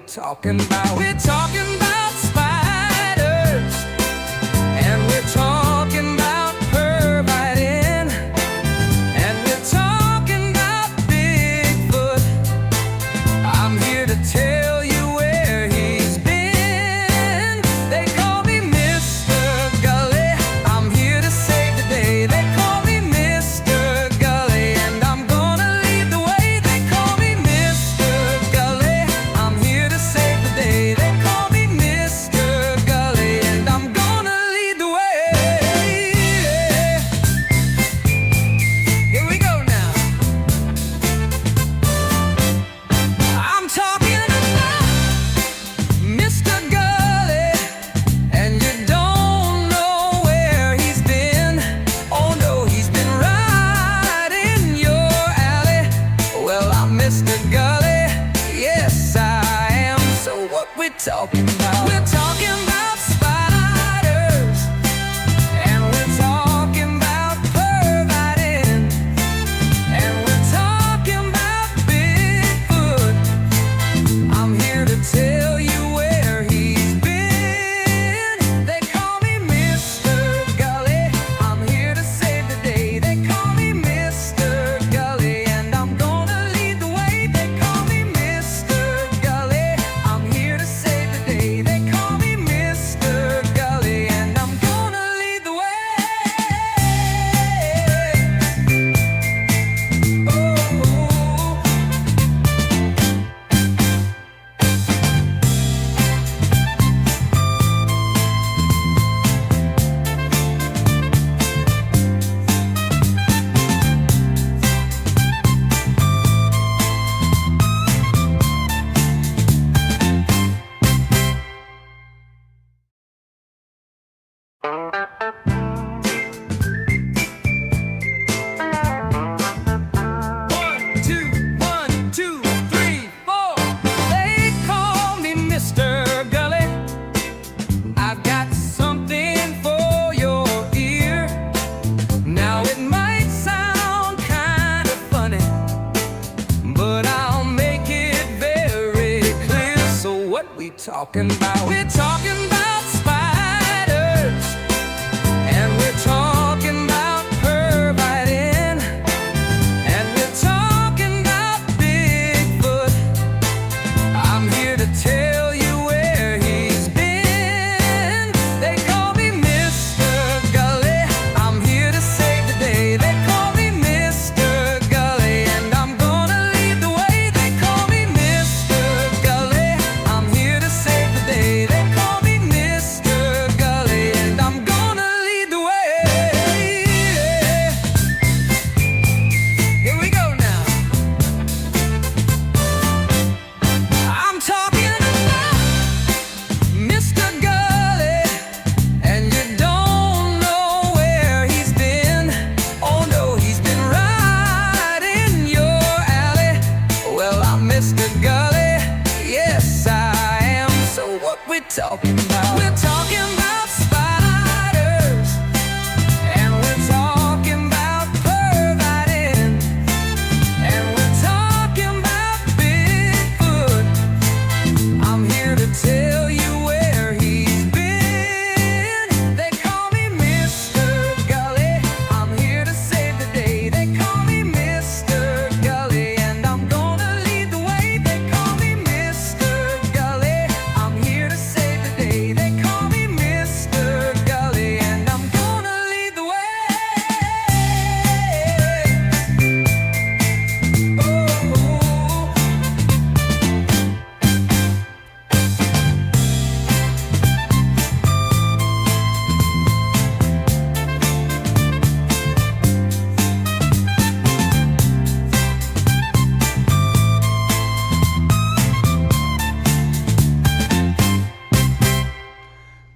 talking about. We're talking about spiders, and we're talking about pervitin', and we're talking about Bigfoot. I'm here to tell you where he's been. They call me Mr. Gulley. I'm here to save the day. They call me Mr. Gulley, and I'm gonna lead the way. They call me Mr. Gulley. I'm here to save the day. They call me Mr. Gulley, and I'm gonna lead the way. Here we go now. I'm talking about Mr. Gulley, and you don't know where he's been. Oh no, he's been right in your alley. Well, I'm Mr. Gulley, yes I am. So what we talking about? We're talking about spiders, and we're talking about pervitin', and we're talking about Bigfoot. I'm here to tell you where he's been. They call me Mr. Gulley. I'm here to save the day. They call me Mr. Gulley, and I'm gonna lead the way. They call me Mr. Gulley. I'm here to save the day. They call me Mr. Gulley, and I'm gonna lead the way. Ooh. One, two, three, four. They call me Mr. Gulley. I've got something for your ear. Now it might sound kind of funny, but I'll make it very clear. So what we talking about? We're talking about spiders, and we're talking about pervitin', and we're talking about Bigfoot. I'm here to tell you where he's been. They call me Mr. Gulley. I'm here to save the day. They call me Mr. Gulley, and I'm gonna lead the way. They call me Mr. Gulley. I'm here to save the day. They call me Mr. Gulley, and I'm gonna lead the way. Here we go now. I'm talking about Mr. Gulley, and you don't know where he's been. Oh no, he's been right in your alley. Well, I'm Mr. Gulley, yes I am. So what we talking about? We're talking about spiders, and we're talking about pervitin', and we're talking about Bigfoot. I'm here to tell you where he's been. They call me Mr. Gulley. I'm here to save the day. They call me Mr. Gulley, and I'm gonna lead the way. They call me Mr. Gulley. I'm here to save the day. They call me Mr. Gulley, and I'm gonna lead the way. Ooh.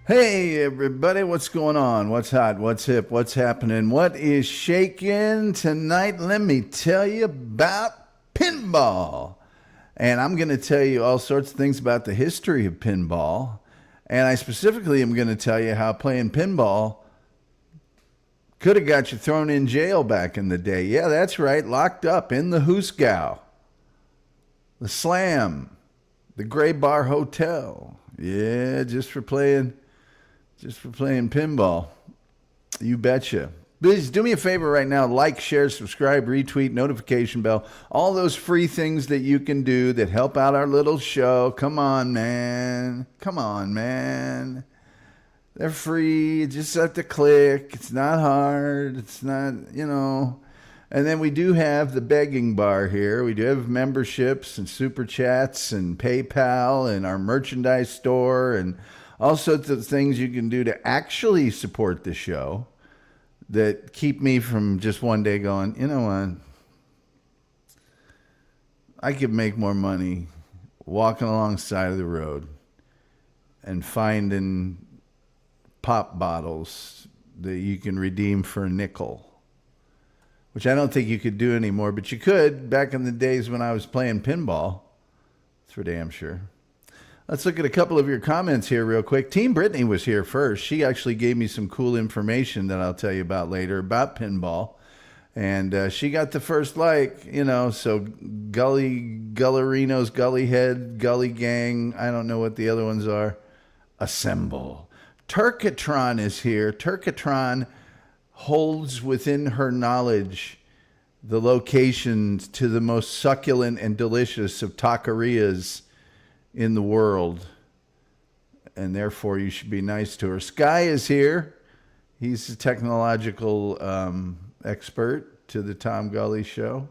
Hey everybody, what's going on? What's hot? What's hip? What's happening? What is shaking tonight? Let me tell you about pinball. And I'm going to tell you all sorts of things about the history of pinball. And I specifically am going to tell you how playing pinball could have got you thrown in jail back in the day. Yeah, that's right, locked up in the Hoosgow, the Slam, The Gray Bar Hotel. Yeah, just for playing pinball. You betcha. Please do me a favor right now. Like, share, subscribe, retweet, notification bell. All those free things that you can do that help out our little show. Come on, man. Come on, man. They're free. You just have to click. It's not hard. It's not, And then we do have the begging bar here. We do have memberships and super chats and PayPal and our merchandise store and all sorts of things you can do to actually support the show that keep me from just one day going, you know what? I could make more money walking alongside of the road and finding pop bottles that you can redeem for a nickel, which I don't think you could do anymore, but you could back in the days when I was playing pinball. That's for damn sure. Let's look at a couple of your comments here real quick. Team Brittany was here first. She actually gave me some cool information that I'll tell you about later about pinball. And she got the first like, so Gullerinos, Gullyhead, Gully Gang, I don't know what the other ones are. Assemble. Turkatron is here. Turkatron holds within her knowledge the locations to the most succulent and delicious of taquerias in the world, and therefore you should be nice to her. Sky is here. He's a technological expert to the Tom Gulley Show.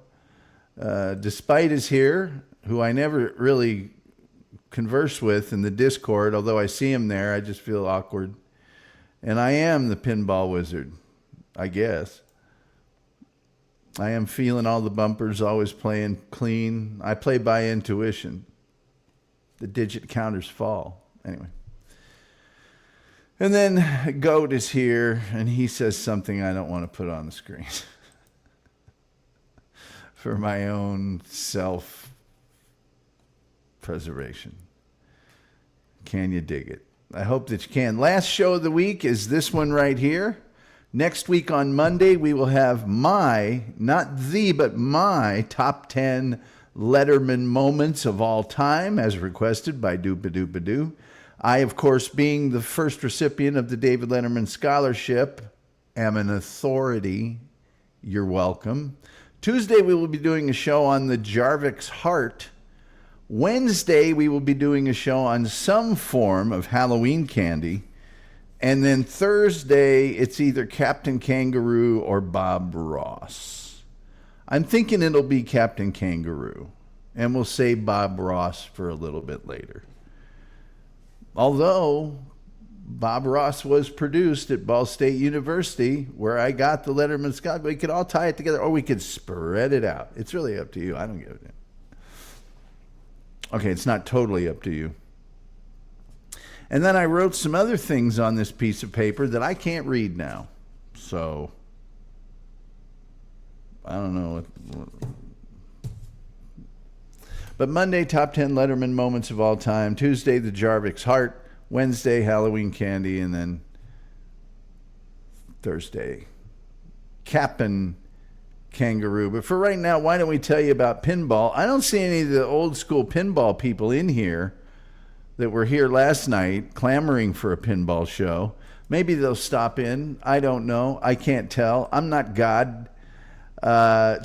Despite is here, who I never really converse with in the Discord, although I see him there, I just feel awkward. And I am the pinball wizard, I guess. I am feeling all the bumpers, always playing clean. I play by intuition. The digit counters fall. Anyway. And then Goat is here, and he says something I don't want to put on the screen. For my own self-preservation. Can you dig it? I hope that you can. Last show of the week is this one right here. Next week on Monday, we will have my, not the, but my top 10 Letterman moments of all time, as requested by Doopa-Doopa-Doo. I, of course, being the first recipient of the David Letterman Scholarship, am an authority. You're welcome. Tuesday, we will be doing a show on the Jarvik's Heart. Wednesday, we will be doing a show on some form of Halloween candy. And then Thursday, it's either Captain Kangaroo or Bob Ross. I'm thinking it'll be Captain Kangaroo, and we'll save Bob Ross for a little bit later. Although Bob Ross was produced at Ball State University, where I got the Letterman Scholarship. We could all tie it together, or we could spread it out. It's really up to you. I don't give a damn. Okay, it's not totally up to you. And then I wrote some other things on this piece of paper that I can't read now. So I don't know what. But Monday, top 10 Letterman moments of all time. Tuesday, the Jarvik's Heart. Wednesday, Halloween candy. And then Thursday, Captain Kangaroo. But for right now, why don't we tell you about pinball? I don't see any of the old school pinball people in here that were here last night clamoring for a pinball show. Maybe they'll stop in. I don't know. I can't tell. I'm not God.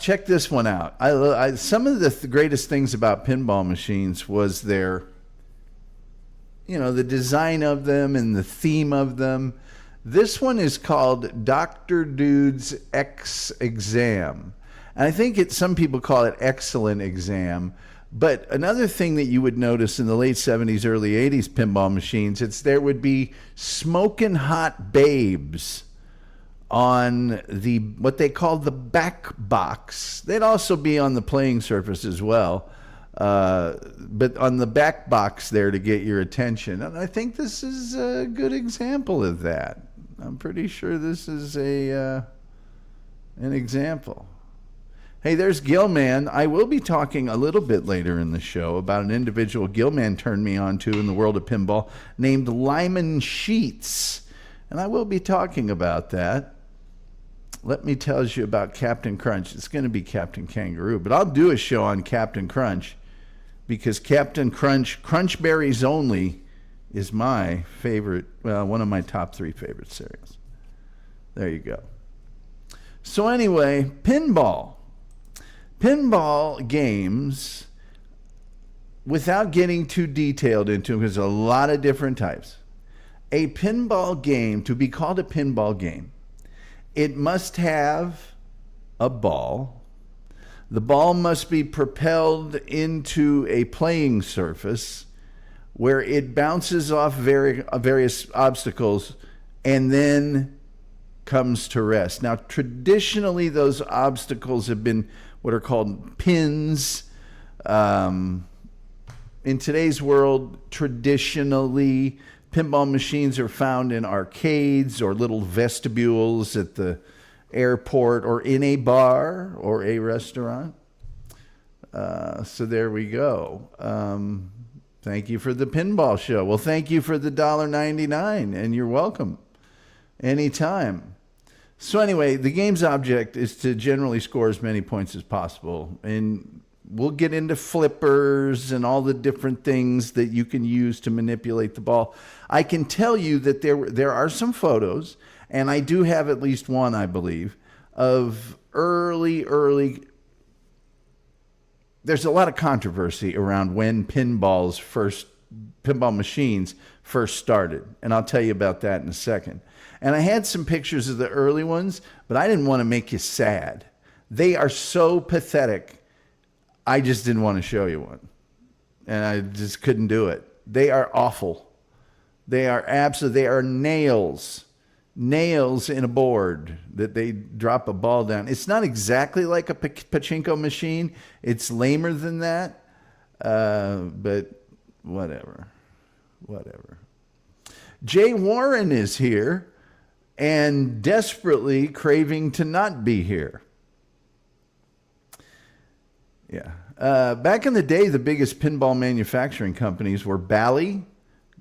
Check this one out. Some of the greatest things about pinball machines was their, the design of them and the theme of them. This one is called Dr. Dude's X Exam. And I think some people call it Excellent Exam. But another thing that you would notice in the late 70s, early 80s pinball machines, there would be smoking hot babes on the what they called the back box. They'd also be on the playing surface as well, but on the back box there to get your attention. And I think this is a good example of that. I'm pretty sure this is an example. Hey, there's Gilman. I will be talking a little bit later in the show about an individual Gilman turned me on to in the world of pinball named Lyman Sheets. And I will be talking about that. Let me tell you about Captain Crunch. It's going to be Captain Kangaroo, but I'll do a show on Captain Crunch because Captain Crunch Berries Only is my favorite, well, one of my top 3 favorite cereals. There you go. So anyway, pinball. Pinball games, without getting too detailed into them, because there's a lot of different types. A pinball game, to be called a pinball game, it must have a ball. The ball must be propelled into a playing surface where it bounces off various obstacles and then comes to rest. Now, traditionally, those obstacles have been what are called pins. In today's world, traditionally, pinball machines are found in arcades or little vestibules at the airport or in a bar or a restaurant. So there we go. Thank you for the pinball show. Well, thank you for the $1.99, and you're welcome anytime. So anyway, the game's object is to generally score as many points as possible. And we'll get into flippers and all the different things that you can use to manipulate the ball. I can tell you that there are some photos, and I do have at least one, I believe, of early. There's a lot of controversy around when pinball machines first started, and I'll tell you about that in a second. And I had some pictures of the early ones, but I didn't want to make you sad. They are so pathetic. I just didn't want to show you one, and I just couldn't do it. They are awful. They are nails in a board that they drop a ball down. It's not exactly like a pachinko machine. It's lamer than that, but whatever. Jay Warren is here and desperately craving to not be here. Yeah. Back in the day, the biggest pinball manufacturing companies were Bally,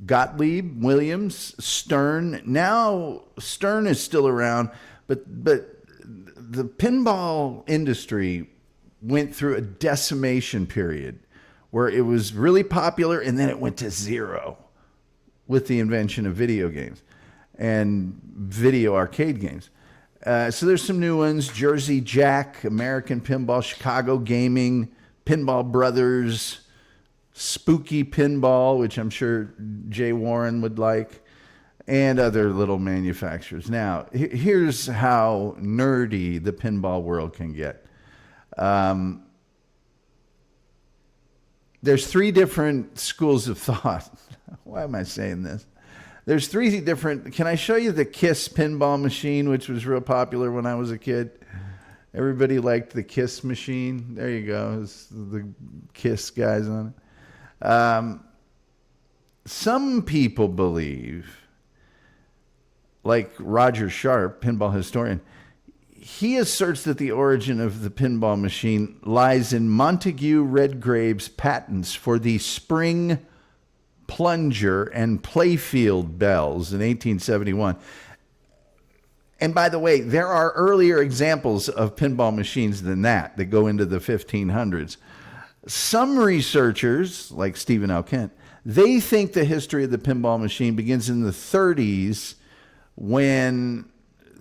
Gottlieb, Williams, Stern. Now Stern is still around, but the pinball industry went through a decimation period where it was really popular and then it went to zero with the invention of video games and video arcade games. So there's some new ones: Jersey Jack, American Pinball, Chicago Gaming, Pinball Brothers, Spooky Pinball, which I'm sure Jay Warren would like, and other little manufacturers. Now, here's how nerdy the pinball world can get. There's 3 different schools of thought. Why am I saying this? There's 3 different. Can I show you the KISS pinball machine, which was real popular when I was a kid? Everybody liked the KISS machine. There you go. It's the KISS guys on it. Some people believe, like Roger Sharp, pinball historian, he asserts that the origin of the pinball machine lies in Montague Redgrave's patents for the spring plunger and playfield bells in 1871. And by the way, there are earlier examples of pinball machines than that go into the 1500s. Some researchers, like Stephen L. Kent, they think the history of the pinball machine begins in the 30s when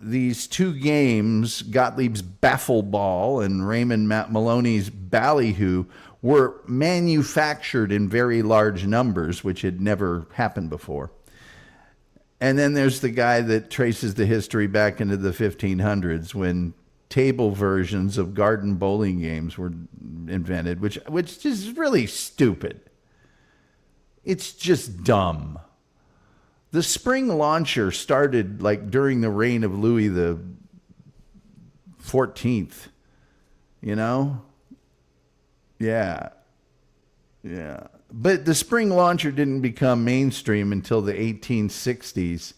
these 2 games, Gottlieb's Baffle Ball and Raymond Maloney's Ballyhoo, were manufactured in very large numbers, which had never happened before. And then there's the guy that traces the history back into the 1500s when table versions of garden bowling games were invented, which is really stupid. It's just dumb. The spring launcher started like during the reign of Louis the 14th, you know? Yeah. But the spring launcher didn't become mainstream until the 1860s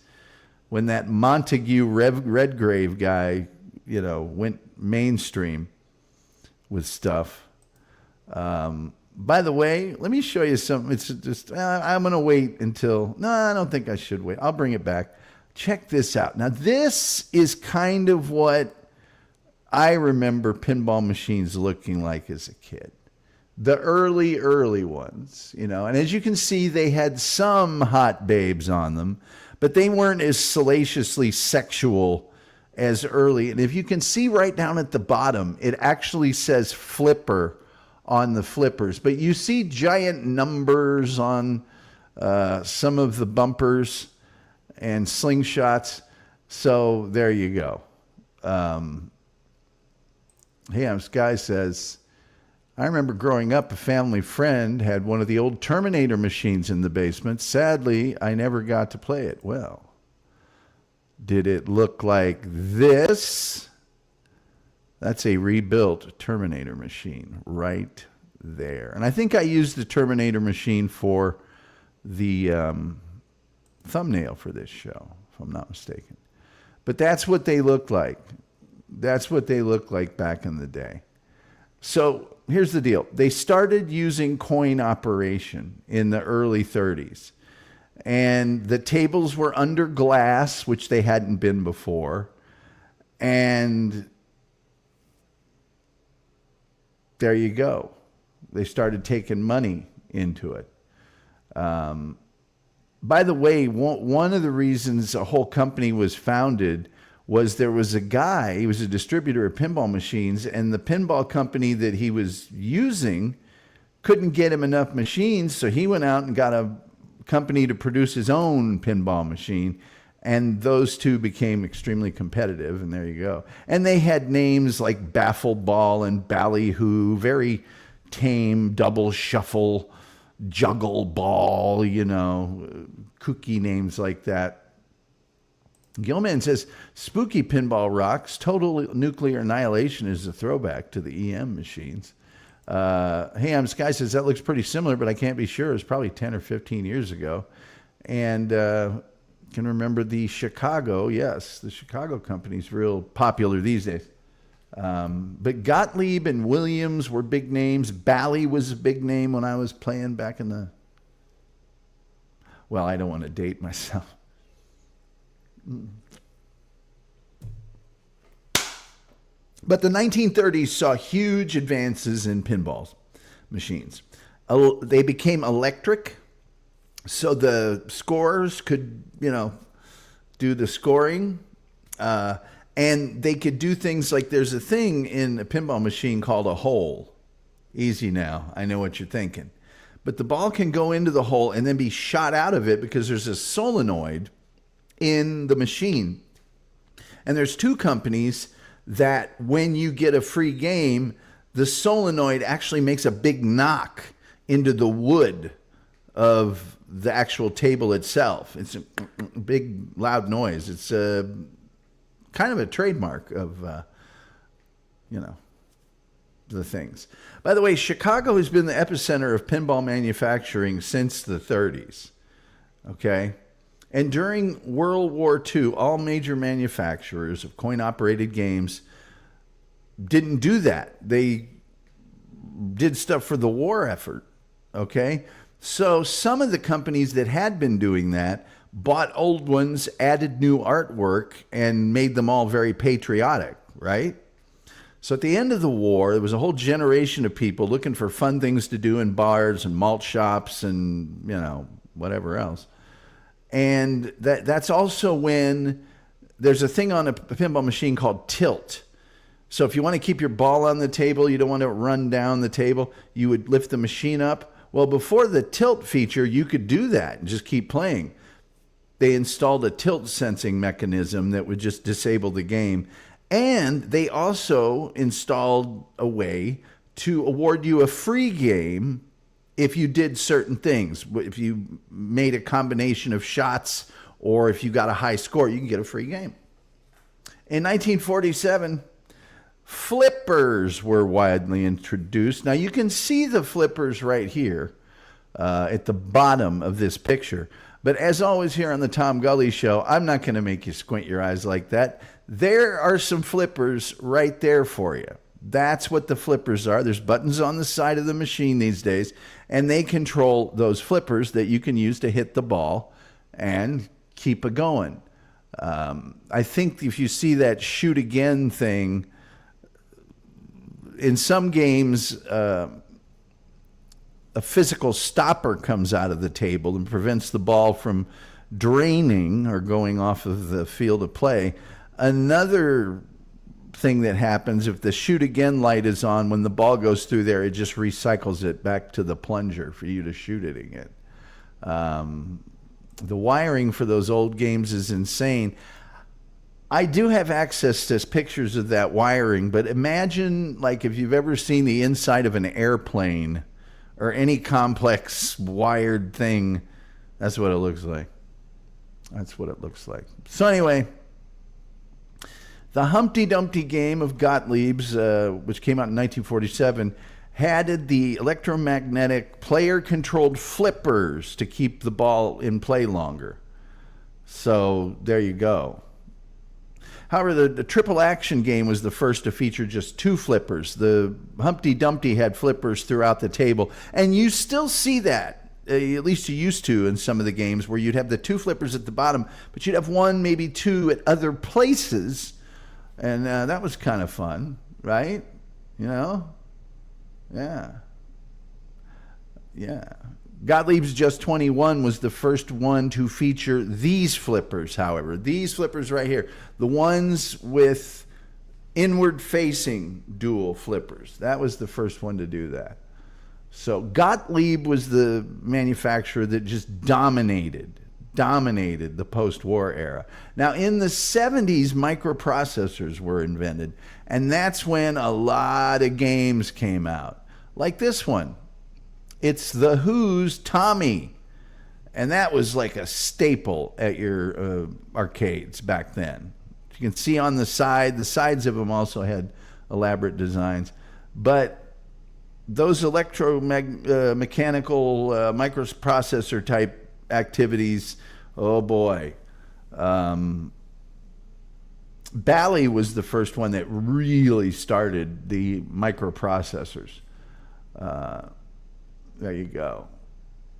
when that Montague Redgrave guy, went mainstream with stuff. By the way, let me show you something. It's just, I'm going to wait until, no, I don't think I should wait. I'll bring it back. Check this out. Now, this is kind of what I remember pinball machines looking like as a kid. the early ones, you know. And as you can see, they had some hot babes on them, but they weren't as salaciously sexual as early. And if you can see right down at the bottom, it actually says flipper on the flippers, but you see giant numbers on some of the bumpers and slingshots. So there you go. This guy says, I remember growing up, a family friend had one of the old Terminator machines in the basement. Sadly, I never got to play it. Well, did it look like this? That's a rebuilt Terminator machine right there. And I think I used the Terminator machine for the thumbnail for this show, if I'm not mistaken. But that's what they looked like. That's what they looked like back in the day. So here's the deal. They started using coin operation in the early 30s. And the tables were under glass, which they hadn't been before. And there you go. They started taking money into it. By the way, one of the reasons a whole company was founded was there was a guy, he was a distributor of pinball machines, and the pinball company that he was using couldn't get him enough machines, so he went out and got a company to produce his own pinball machine, and those two became extremely competitive, and there you go. And they had names like Baffle Ball and Ballyhoo, very tame, double shuffle, juggle ball, you know, kooky names like that. Gilman says, spooky pinball rocks. Total nuclear annihilation is a throwback to the EM machines. Sky says, that looks pretty similar, but I can't be sure. It's probably 10 or 15 years ago. And can remember the Chicago. Yes, the Chicago company's real popular these days. But Gottlieb and Williams were big names. Bally was a big name when I was playing back in the... Well, I don't want to date myself. But the 1930s saw huge advances in pinball machines. They became electric, so the scorers could, you know, do the scoring. And they could do things like there's a thing in a pinball machine called a hole. Easy now, I know what you're thinking. But the ball can go into the hole and then be shot out of it because there's a solenoid in the machine. And there's two companies that when you get a free game, the solenoid actually makes a big knock into the wood of the actual table itself. It's a big, loud noise. It's kind of a trademark of, you know, the things. By the way, Chicago has been the epicenter of pinball manufacturing since the 30s. Okay? And during World War II, all major manufacturers of coin-operated games didn't do that. They did stuff for the war effort, okay? So some of the companies that had been doing that bought old ones, added new artwork, and made them all very patriotic, right? So at the end of the war, there was a whole generation of people looking for fun things to do in bars and malt shops and, you know, whatever else. And that's also when there's a thing on a pinball machine called tilt. So if you want to keep your ball on the table, you don't want to run down the table, you would lift the machine up. Well, before the tilt feature, you could do that and just keep playing. They installed a tilt sensing mechanism that would just disable the game. And they also installed a way to award you a free game if you did certain things. If you made a combination of shots or if you got a high score, you can get a free game. In 1947, flippers were widely introduced. Now you can see the flippers right here at the bottom of this picture. But as always here on the Tom Gulley Show, I'm not going to make you squint your eyes like that. There are some flippers right there for you. That's what the flippers are. There's buttons on the side of the machine these days, and they control those flippers that you can use to hit the ball and keep it going. I think if you see that shoot again thing, in some games, a physical stopper comes out of the table and prevents the ball from draining or going off of the field of play. Another thing that happens, if the shoot again light is on, when the ball goes through there, it just recycles it back to the plunger for you to shoot it again. The wiring for those old games is insane. I do have access to pictures of that wiring, but imagine, like, if you've ever seen the inside of an airplane or any complex wired thing, that's what it looks like. That's what it looks like. So anyway, the Humpty Dumpty game of Gottlieb's, which came out in 1947, had the electromagnetic player-controlled flippers to keep the ball in play longer. So there you go. However, the triple action game was the first to feature just two flippers. The Humpty Dumpty had flippers throughout the table, and you still see that, at least you used to in some of the games, where you'd have the two flippers at the bottom, but you'd have one, maybe two at other places, and that was kind of fun, right? You know? Yeah. Gottlieb's Just 21 was the first one to feature these flippers, however. These flippers right here. The ones with inward-facing dual flippers. That was the first one to do that. So Gottlieb was the manufacturer that just dominated the post-war era. Now, in the 70s, microprocessors were invented, and that's when a lot of games came out, like this one. It's The Who's Tommy, and that was like a staple at your arcades back then. You can see on the sides of them also had elaborate designs, but those mechanical microprocessor type activities, oh boy. Bally was the first one that really started the microprocessors. There you go.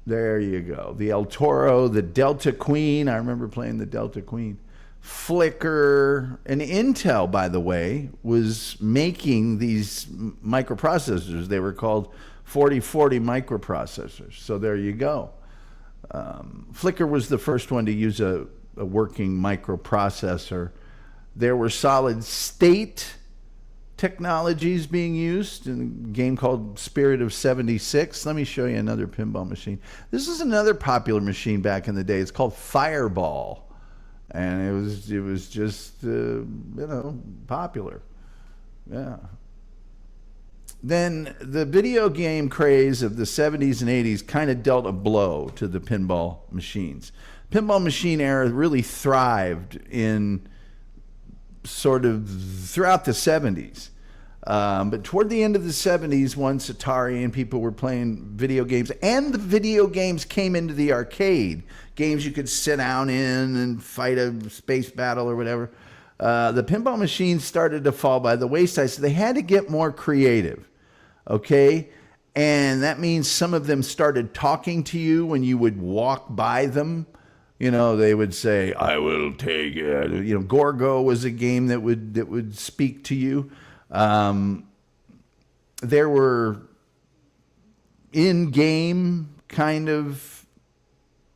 The El Toro, the Delta Queen. I remember playing the Delta Queen. Flicker. And Intel, by the way, was making these microprocessors. They were called 4040 microprocessors. So there you go. Flicker was the first one to use a working microprocessor. There were solid state technologies being used in a game called Spirit of 76. Let me show you another pinball machine. This is another popular machine back in the day. It's called Fireball, and it was just popular. Yeah. Then the video game craze of the 70s and 80s kind of dealt a blow to the pinball machines. Pinball machine era really thrived in sort of throughout the 70s. But toward the end of the 70s, once Atari and people were playing video games, and the video games came into the arcade, games you could sit down in and fight a space battle or whatever, the pinball machines started to fall by the wayside, so they had to get more creative, okay? And that means some of them started talking to you when you would walk by them. You know, they would say, "I will take it." You know, Gorgo was a game that would speak to you. There were in-game kind of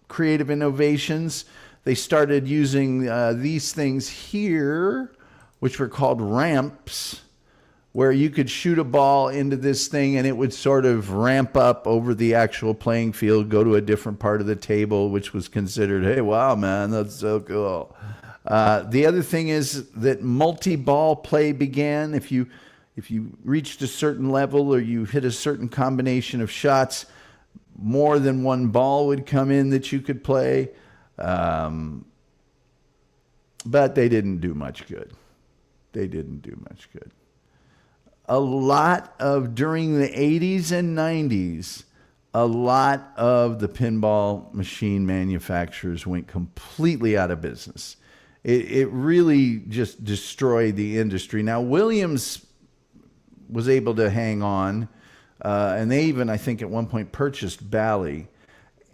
creative innovations. They started using these things here, which were called ramps, where you could shoot a ball into this thing and it would sort of ramp up over the actual playing field, go to a different part of the table, which was considered, hey, wow, man, that's so cool. The other thing is that multi-ball play began. If you reached a certain level or you hit a certain combination of shots, more than one ball would come in that you could play. But they didn't do much good. During the 80s and 90s, a lot of the pinball machine manufacturers went completely out of business. It really just destroyed the industry. Now, Williams was able to hang on, and they even, I think, at one point purchased Bally.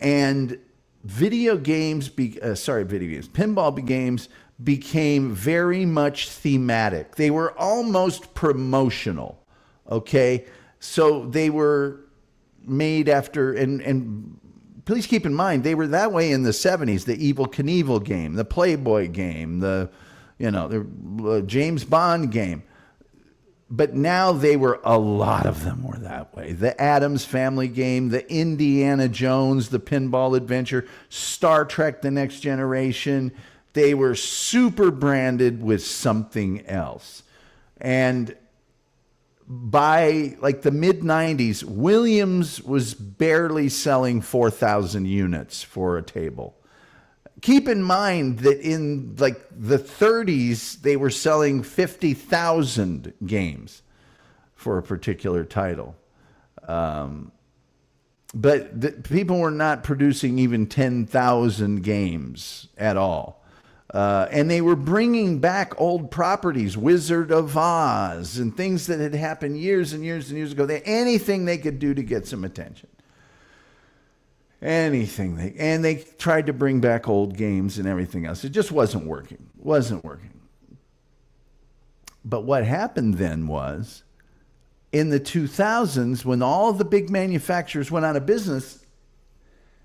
And pinball games became very much thematic. They were almost promotional, okay? So they were made after, and please keep in mind, they were that way in the 70s. The Evel Knievel game, the Playboy game, the James Bond game. But now a lot of them were that way. The Addams Family game, the Indiana Jones, the Pinball Adventure, Star Trek, The Next Generation. They were super branded with something else. And by like the mid 90s, Williams was barely selling 4,000 units for a table. Keep in mind that in like the 30s, they were selling 50,000 games for a particular title. But people were not producing even 10,000 games at all. And they were bringing back old properties, Wizard of Oz, and things that had happened years and years and years ago. Anything they could do to get some attention. Anything. They tried to bring back old games and everything else. It just wasn't working. But what happened then was, in the 2000s, when all the big manufacturers went out of business,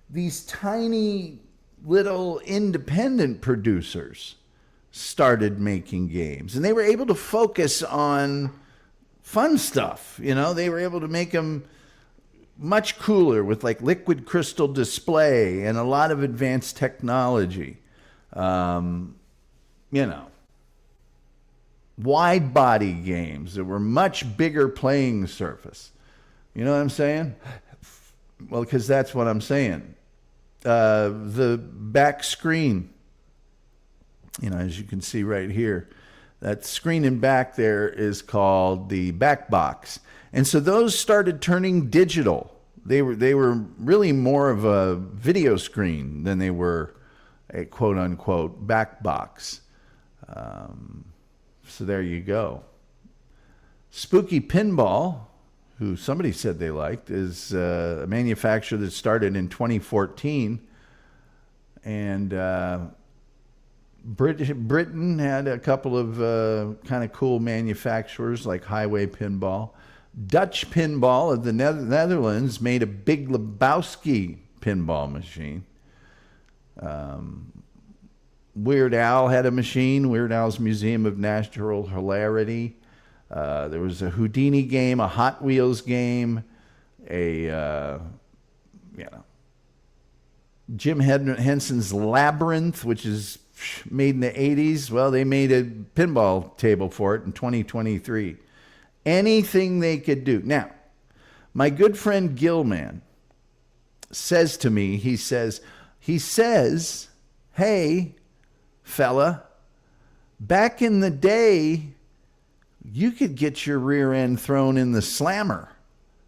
these tiny little independent producers started making games. And they were able to focus on fun stuff. They were able to make them much cooler with like liquid crystal display and a lot of advanced technology. Wide body games that were much bigger playing surface. You know what I'm saying? Well, because that's what I'm saying. The back screen, as you can see right here, that screen in back there is called the back box. And so those started turning digital. They were really more of a video screen than they were a quote unquote back box. So there you go. Spooky Pinball, who somebody said they liked, is a manufacturer that started in 2014. And Britain had a couple of kind of cool manufacturers like Highway Pinball. Dutch Pinball of the Netherlands made a Big Lebowski pinball machine. Weird Al had a machine, Weird Al's Museum of Natural Hilarity. There was a Houdini game, a Hot Wheels game, Jim Henson's Labyrinth, which is made in the 80s. Well, they made a pinball table for it in 2023. Anything they could do. Now, my good friend Gilman says to me, he says, hey, fella, back in the day, you could get your rear end thrown in the slammer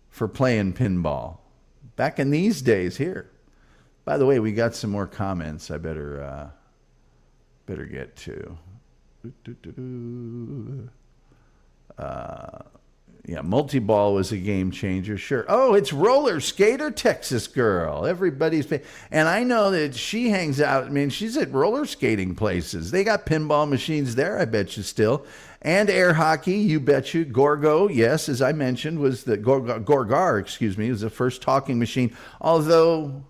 for playing pinball. Back in these days here. By the way, we got some more comments I better get to. Multi-ball was a game changer, sure. Oh, it's Roller Skater Texas Girl. And I know that she hangs out. She's at roller skating places. They got pinball machines there, I bet you still. And air hockey, you bet you. Gorgo, yes, as I mentioned, was the Gorgar, was the first talking machine. Although,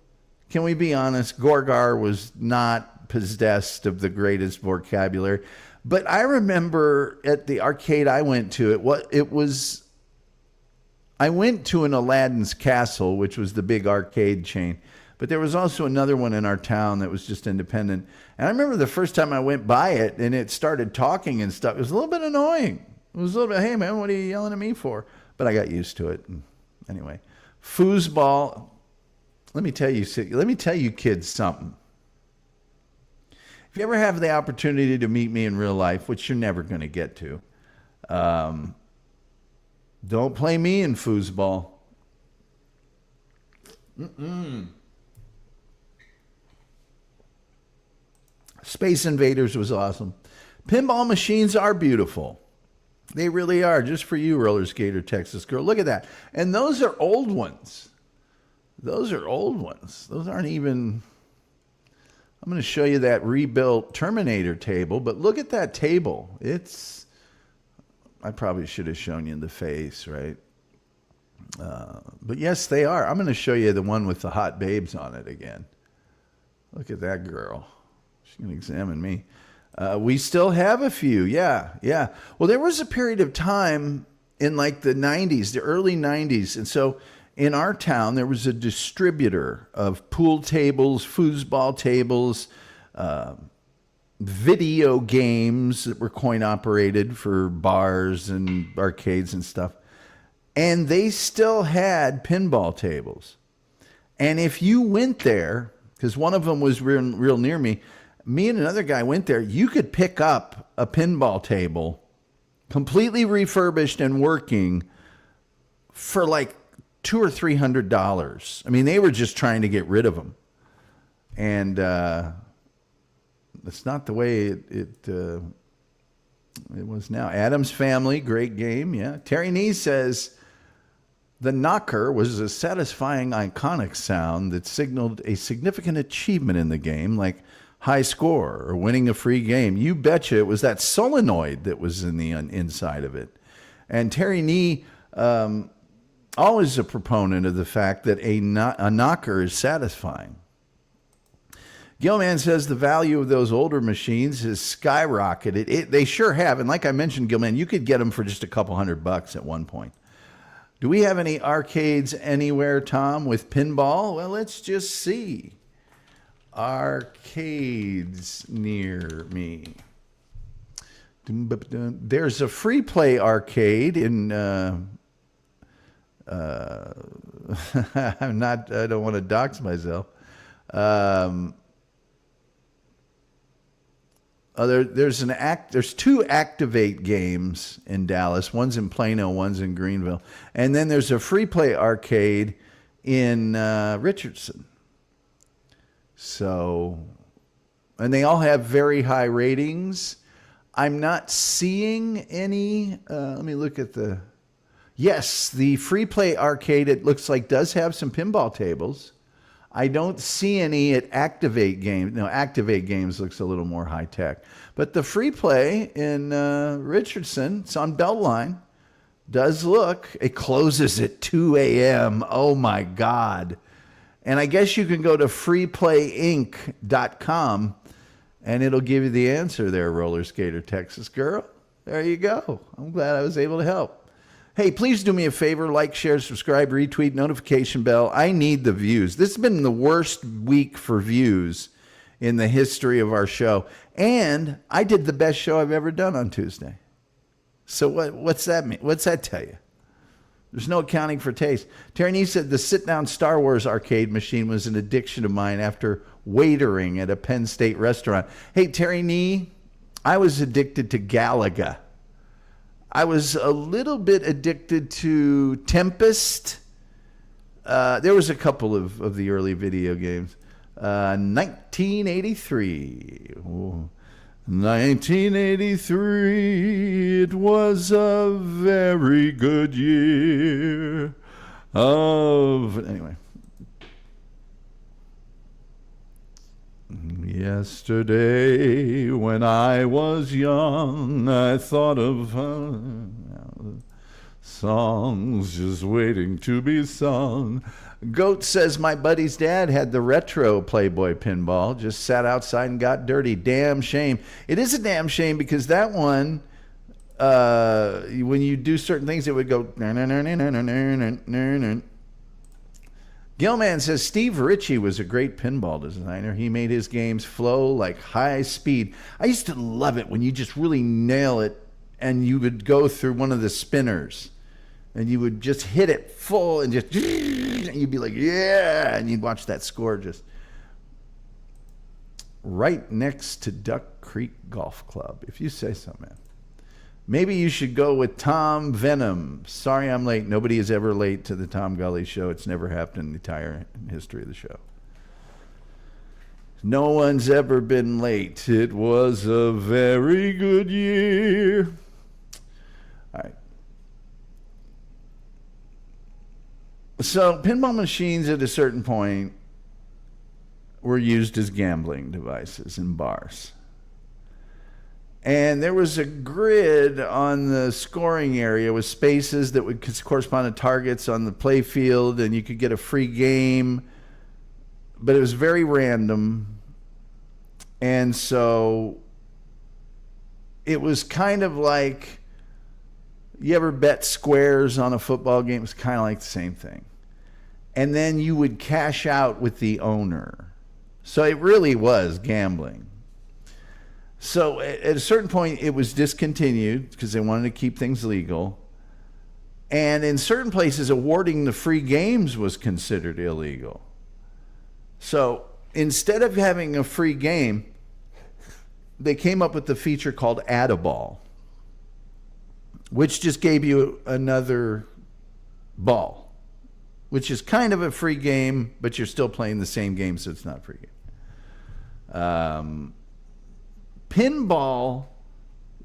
can we be honest, Gorgar was not possessed of the greatest vocabulary. But I remember at the arcade I went to, I went to an Aladdin's Castle, which was the big arcade chain. But there was also another one in our town that was just independent. And I remember the first time I went by it and it started talking and stuff. It was a little bit annoying. It was a little bit, hey man, what are you yelling at me for? But I got used to it. Anyway, foosball. Let me tell you kids something. If you ever have the opportunity to meet me in real life, which you're never going to get to, don't play me in foosball. Space Invaders was awesome. Pinball machines are beautiful. They really are. Just for you, Roller Skater Texas Girl. Look at that. And those are old ones. Those aren't even... I'm going to show you that rebuilt Terminator table, but look at that table. I probably should have shown you in the face, right? But yes, they are. I'm going to show you the one with the hot babes on it again. Look at that girl. She's going to examine me. We still have a few. Yeah. Well, there was a period of time in like the 90s, the early 90s. And so in our town, there was a distributor of pool tables, foosball tables, video games that were coin operated for bars and arcades and stuff. And they still had pinball tables. And if you went there, because one of them was real near me and another guy went there, you could pick up a pinball table completely refurbished and working for like $200 or $300. I mean, they were just trying to get rid of them. And that's not the way it was now. Addams Family, great game, yeah. Terry Nee says, the knocker was a satisfying, iconic sound that signaled a significant achievement in the game, like high score or winning a free game. You betcha it was that solenoid that was in the inside of it. And Terry Nee, always a proponent of the fact that a knocker is satisfying. Gilman says the value of those older machines has skyrocketed. They sure have. And like I mentioned, Gilman, you could get them for just a couple $100 at one point. Do we have any arcades anywhere, Tom, with pinball? Well, let's just see. Arcades near me. There's a free play arcade in I don't want to dox myself. There's two Activate games in Dallas. One's in Plano, one's in Greenville. And then there's a free play arcade in Richardson. So, and they all have very high ratings. I'm not seeing any. Let me look at the. Yes, the free play arcade, it looks like, does have some pinball tables. I don't see any at Activate Games. No, Activate Games looks a little more high tech. But the free play in Richardson, it's on Beltline, does look. It closes at 2 a.m. Oh my God. And I guess you can go to freeplayinc.com and it'll give you the answer there, Roller Skater Texas girl. There you go. I'm glad I was able to help. Hey, please do me a favor, like, share, subscribe, retweet, notification bell. I need the views. This has been the worst week for views in the history of our show. And I did the best show I've ever done on Tuesday. So what's that mean? What's that tell you? There's no accounting for taste. Terry Nee said the sit-down Star Wars arcade machine was an addiction of mine after waitering at a Penn State restaurant. Hey, Terry Nee, I was addicted to Galaga. I was a little bit addicted to Tempest. There was a couple of the early video games. 1983. Ooh. 1983, it was a very good year anyway. Yesterday, when I was young, I thought of songs just waiting to be sung. Goat says my buddy's dad had the retro Playboy pinball, just sat outside and got dirty. Damn shame. It is a damn shame because that one, when you do certain things, it would go. Gilman says Steve Ritchie was a great pinball designer. He made his games flow like high speed. I used to love it when you just really nail it and you would go through one of the spinners and you would just hit it full and just, and you'd be like, yeah, and you'd watch that score just right next to Duck Creek Golf Club, if you say so, man. Maybe you should go with Tom Venom. Sorry I'm late. Nobody is ever late to the Tom Gulley Show. It's never happened in the entire history of the show. No one's ever been late. It was a very good year. All right. So pinball machines at a certain point were used as gambling devices in bars. And there was a grid on the scoring area with spaces that would correspond to targets on the play field, and you could get a free game, but it was very random. And so it was kind of like, you ever bet squares on a football game? It was kind of like the same thing. And then you would cash out with the owner. So it really was gambling. So at a certain point, it was discontinued because they wanted to keep things legal. And in certain places, awarding the free games was considered illegal. So instead of having a free game, they came up with the feature called Add a Ball, which just gave you another ball, which is kind of a free game, but you're still playing the same game, so it's not a free game. Pinball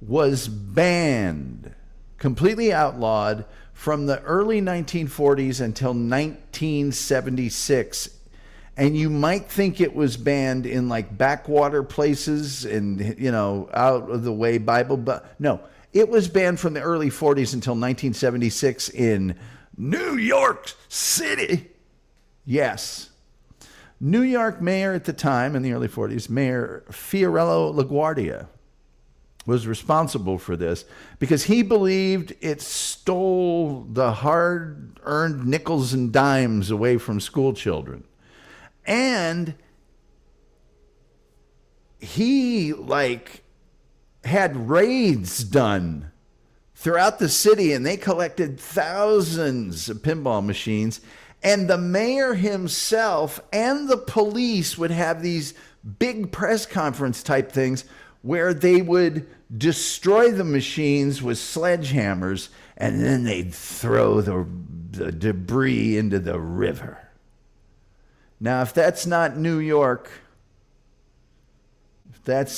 was banned, completely outlawed from the early 1940s until 1976. And you might think it was banned in like backwater places and, you know, out of the way Bible, but no, it was banned from the early 40s until 1976 in New York City. Yes. New York mayor at the time, in the early 40s, Mayor Fiorello LaGuardia, was responsible for this because he believed it stole the hard-earned nickels and dimes away from school children. And he, had raids done throughout the city, and they collected thousands of pinball machines. And the mayor himself and the police would have these big press conference type things where they would destroy the machines with sledgehammers, and then they'd throw the debris into the river. Now, if that's not New York, but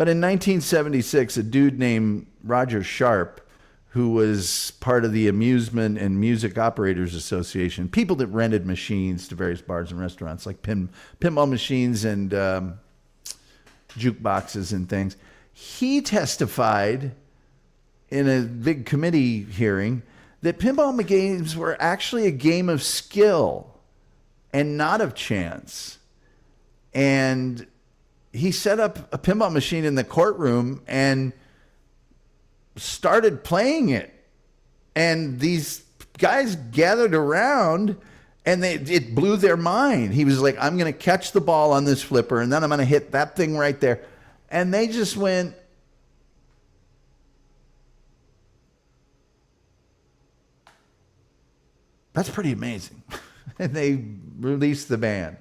in 1976, a dude named Roger Sharp, who was part of the Amusement and Music Operators Association, people that rented machines to various bars and restaurants, like pinball machines and jukeboxes and things. He testified in a big committee hearing that pinball games were actually a game of skill and not of chance. And he set up a pinball machine in the courtroom and started playing it, and these guys gathered around, and it blew their mind. He was like, I'm going to catch the ball on this flipper, and then I'm going to hit that thing right there. And they just went, that's pretty amazing. And they released the ban.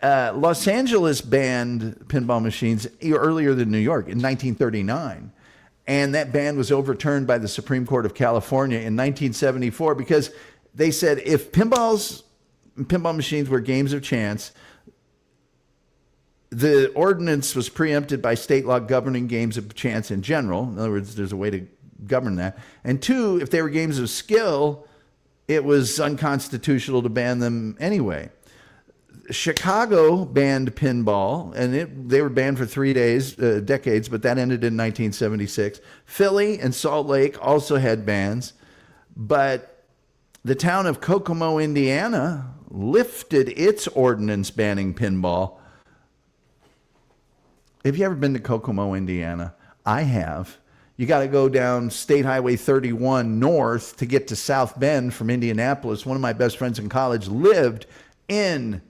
Los Angeles banned pinball machines earlier than New York in 1939. And that ban was overturned by the Supreme Court of California in 1974 because they said if pinball machines were games of chance, the ordinance was preempted by state law governing games of chance in general. In other words, there's a way to govern that. And two, if they were games of skill, it was unconstitutional to ban them anyway. Chicago banned pinball, and they were banned for 3 decades, but that ended in 1976. Philly and Salt Lake also had bans, but the town of Kokomo, Indiana, lifted its ordinance banning pinball. Have you ever been to Kokomo, Indiana? I have. You got to go down State Highway 31 north to get to South Bend from Indianapolis. One of my best friends in college lived in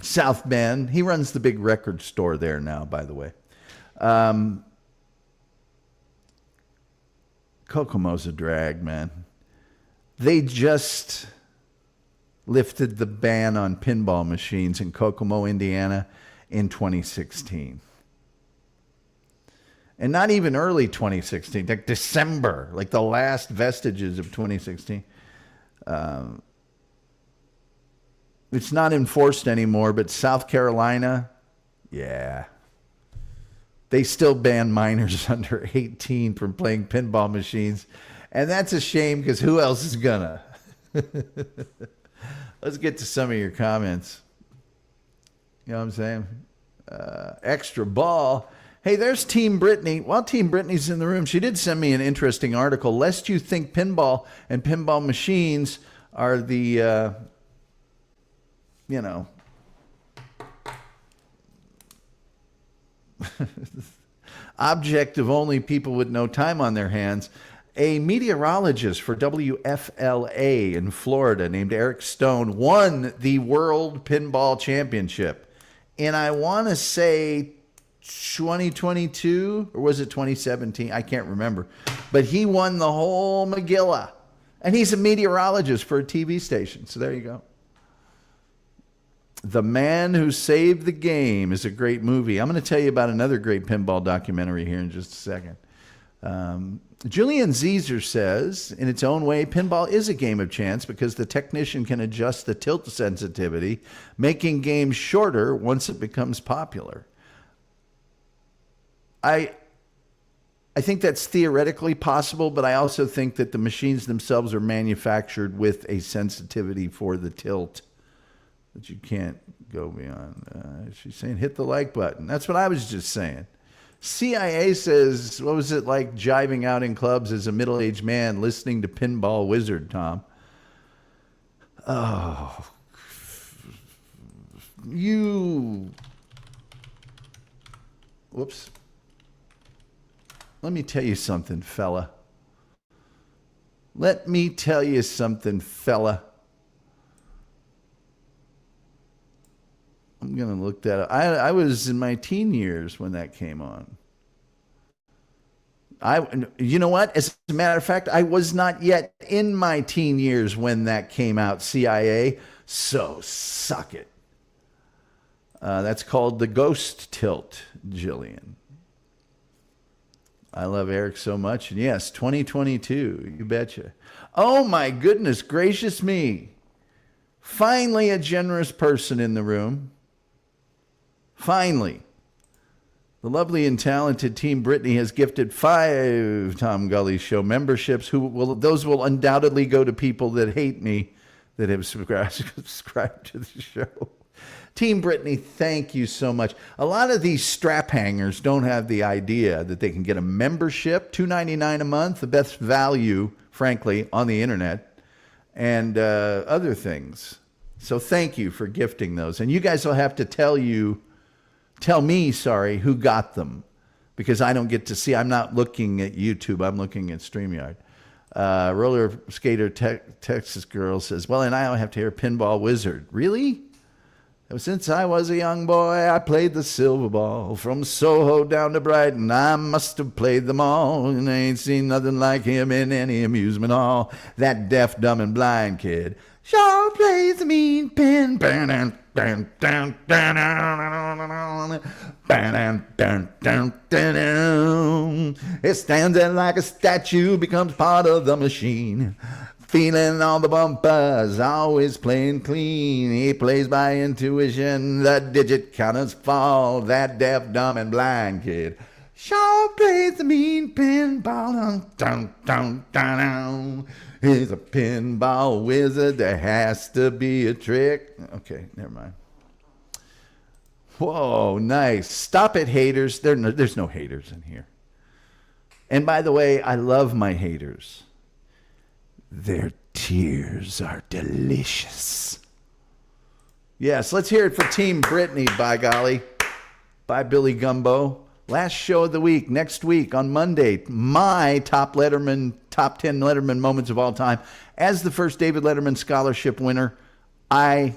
South Bend. He runs the big record store there now, by the way. Kokomo's a drag, man. They just lifted the ban on pinball machines in Kokomo, Indiana in 2016. And not even early 2016, like December, like the last vestiges of 2016. It's not enforced anymore, but South Carolina, yeah. They still ban minors under 18 from playing pinball machines. And that's a shame because who else is gonna? Let's get to some of your comments. You know what I'm saying? extra ball. Hey, there's Team Brittany. While Team Brittany's in the room, she did send me an interesting article. Lest you think pinball and pinball machines are the, object of only people with no time on their hands. A meteorologist for WFLA in Florida named Eric Stone won the World Pinball Championship. And I want to say 2022, or was it 2017? I can't remember. But he won the whole Megillah. And he's a meteorologist for a TV station. So there you go. The Man Who Saved the Game is a great movie. I'm going to tell you about another great pinball documentary here in just a second. Julian Zeezer says, in its own way, pinball is a game of chance because the technician can adjust the tilt sensitivity, making games shorter once it becomes popular. I think that's theoretically possible, but I also think that the machines themselves are manufactured with a sensitivity for the tilt that you can't go beyond. She's saying hit the like button. That's what I was just saying. CIA says, what was it like jiving out in clubs as a middle-aged man listening to Pinball Wizard, Tom? Oh, whoops. Let me tell you something, fella. Let me tell you something, fella. I'm going to look that up. I was in my teen years when that came on. You know what? As a matter of fact, I was not yet in my teen years when that came out, CIA. So suck it. That's called the Ghost Tilt, Jillian. I love Eric so much. And yes, 2022, you betcha. Oh my goodness gracious me. Finally a generous person in the room. Finally. The lovely and talented Team Brittany has gifted 5 Tom Gulley Show memberships. Those will undoubtedly go to people that hate me that have subscribed to the show. Team Brittany, thank you so much. A lot of these strap hangers don't have the idea that they can get a membership, $2.99 a month, the best value, frankly, on the internet, and other things. So thank you for gifting those. And you guys will have to tell me, who got them, because I don't get to see. I'm not looking at YouTube. I'm looking at StreamYard. Roller Skater Texas Girl says, well, and I don't have to hear Pinball Wizard. Really? Since I was a young boy, I played the silver ball. From Soho down to Brighton, I must have played them all. And I ain't seen nothing like him in any amusement hall. That deaf, dumb, and blind kid sure plays the mean pin. It stands there like a statue, becomes part of the machine. Feeling all the bumpers, always playing clean. He plays by intuition, the digit counters fall. That deaf, dumb, and blind kid sure plays the mean pinball. Dun, dun, dun, dun. He's a pinball wizard, there has to be a trick. Okay, never mind. Whoa, nice. Stop it, haters. There's no haters in here. And by the way, I love my haters. Their tears are delicious. Yes, let's hear it for Team Brittany, by golly. By Billy Gumbo. Last show of the week, next week on Monday, my top 10 Letterman moments of all time. As the first David Letterman Scholarship winner, and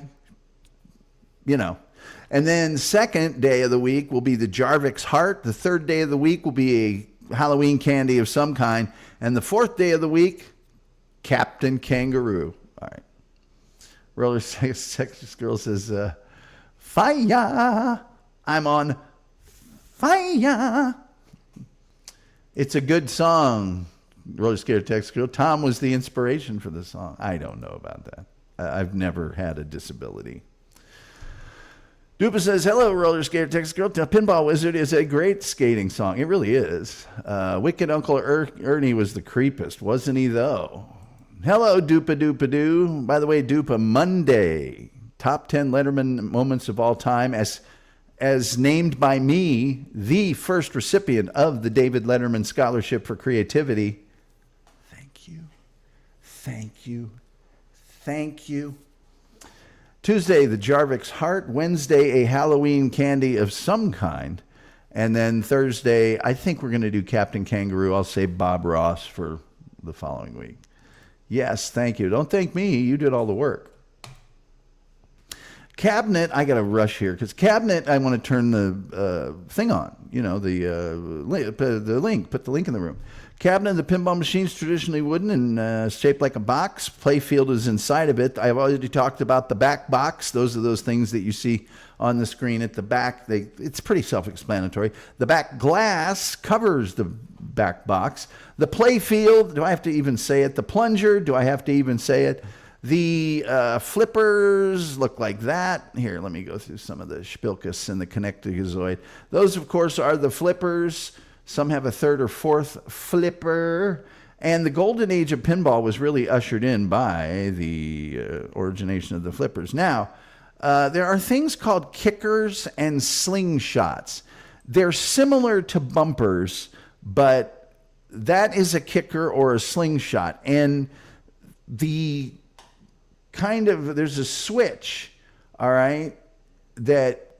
then second day of the week will be the Jarvik's Heart. The third day of the week will be a Halloween candy of some kind. And the fourth day of the week, Captain Kangaroo. All right. Roller Sexist Girl says, fire. I'm on fire. It's a good song. Roller Skater Text Girl. Tom was the inspiration for the song. I don't know about that. I've never had a disability. Dupa says, hello, Roller Skater Texas Girl. Pinball Wizard is a great skating song. It really is. Wicked Uncle Ernie was the creepest, wasn't he, though? Hello, Dupa Dupa Doo. By the way, Dupa, Monday, top 10 Letterman moments of all time. As as named by me, the first recipient of the David Letterman Scholarship for Creativity. Thank you. Thank you. Thank you. Tuesday, the Jarvik's Heart. Wednesday, a Halloween candy of some kind. And then Thursday, I think we're going to do Captain Kangaroo. I'll say Bob Ross for the following week. Yes, thank you. Don't thank me. You did all the work. Cabinet, I got to rush here because Cabinet, I want to turn the thing on. You know, the link. Put the link in the room. Cabinet, the pinball machine's traditionally wooden and shaped like a box. Playfield is inside of it. I've already talked about the back box. Those are those things that you see on the screen at the back. It's pretty self-explanatory. The back glass covers the back box. The playfield, do I have to even say it? The plunger, do I have to even say it? The flippers look like that. Here, let me go through some of the spilkus and the connectigozoid. Those, of course, are the flippers. Some have a third or fourth flipper. And the golden age of pinball was really ushered in by the origination of the flippers. Now, there are things called kickers and slingshots. They're similar to bumpers, but that is a kicker or a slingshot. And there's a switch, all right, that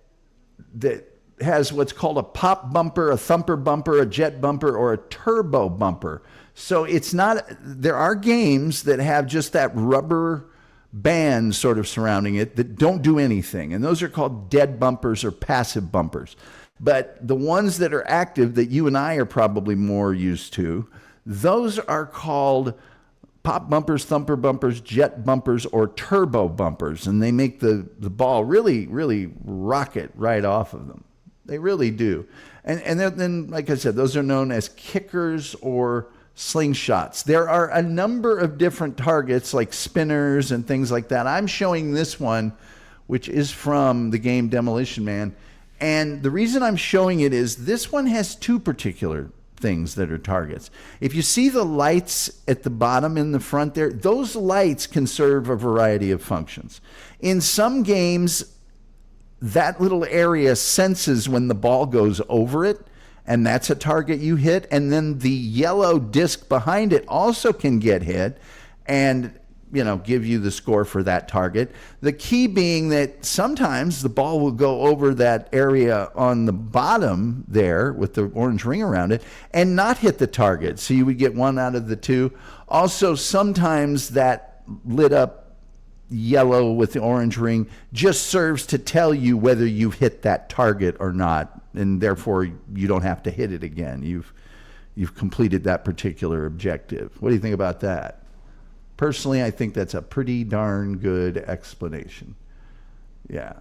has what's called a pop bumper, a thumper bumper, a jet bumper, or a turbo bumper. So it's not, there are games that have just that rubber band sort of surrounding it that don't do anything. And those are called dead bumpers or passive bumpers. But the ones that are active that you and I are probably more used to, those are called pop bumpers, thumper bumpers, jet bumpers, or turbo bumpers. And they make the ball really, really rocket right off of them. They really do. And then, like I said, those are known as kickers or slingshots. There are a number of different targets like spinners and things like that. I'm showing this one, which is from the game Demolition Man. And the reason I'm showing it is this one has two particular things that are targets. If you see the lights at the bottom in the front there, those lights can serve a variety of functions. In some games, that little area senses when the ball goes over it, and that's a target you hit. And then the yellow disc behind it also can get hit and, you know, give you the score for that target. The key being that sometimes the ball will go over that area on the bottom there with the orange ring around it and not hit the target. So you would get one out of the two. Also, sometimes that lit up yellow with the orange ring just serves to tell you whether you've hit that target or not, and therefore you don't have to hit it again. You've completed that particular objective. What do you think about that? Personally, I think that's a pretty darn good explanation. Yeah.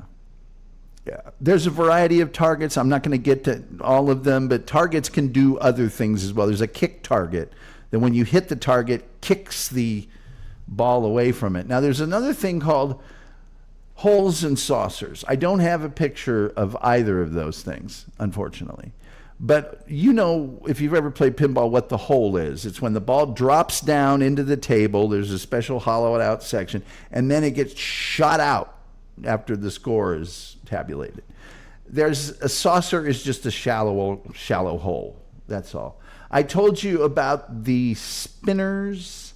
There's a variety of targets. I'm not going to get to all of them, but targets can do other things as well. There's a kick target that when you hit the target, kicks the ball away from it. Now, there's another thing called holes and saucers. I don't have a picture of either of those things, unfortunately. But you know, if you've ever played pinball, what the hole is. It's when the ball drops down into the table, there's a special hollowed out section, and then it gets shot out after the score is tabulated. There's a saucer is just a shallow hole. That's all. I told you about the spinners.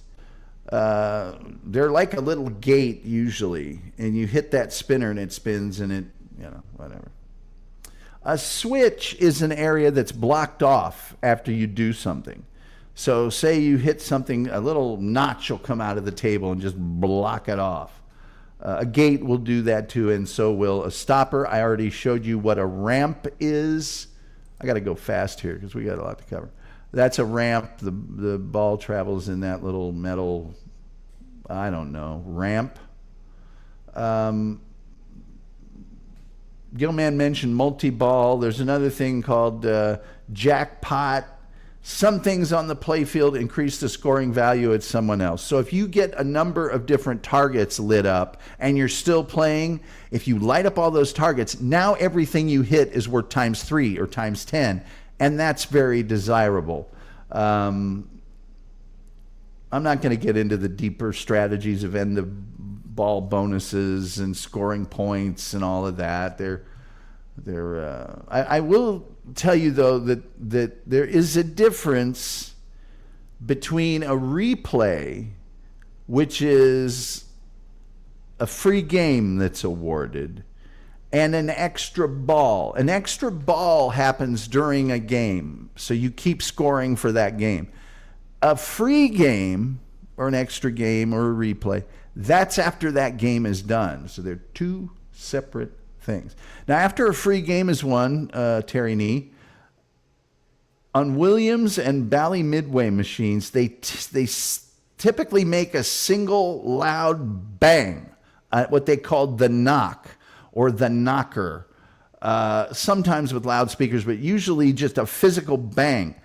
They're like a little gate usually, and you hit that spinner and it spins and it, you know, whatever. A switch is an area that's blocked off after you do something. So say you hit something, a little notch will come out of the table and just block it off. A gate will do that too, and so will a stopper. I already showed you what a ramp is. I got to go fast here because we got a lot to cover. That's a ramp. The ball travels in that little metal, I don't know, ramp. Gilman mentioned multi-ball. There's another thing called jackpot. Some things on the playfield increase the scoring value at someone else. So if you get a number of different targets lit up and you're still playing, if you light up all those targets, now everything you hit is worth times 3 or times 10. And that's very desirable. I'm not going to get into the deeper strategies of end of ball bonuses and scoring points and all of that. I will tell you though that there is a difference between a replay, which is a free game that's awarded, and an extra ball. An extra ball happens during a game, so you keep scoring for that game. A free game or an extra game or a replay, that's after that game is done. So they're two separate things. Now, after a free game is won, Terry Nee, on Williams and Bally Midway machines, they typically make a single loud bang, what they called the knock or the knocker, sometimes with loudspeakers, but usually just a physical bang.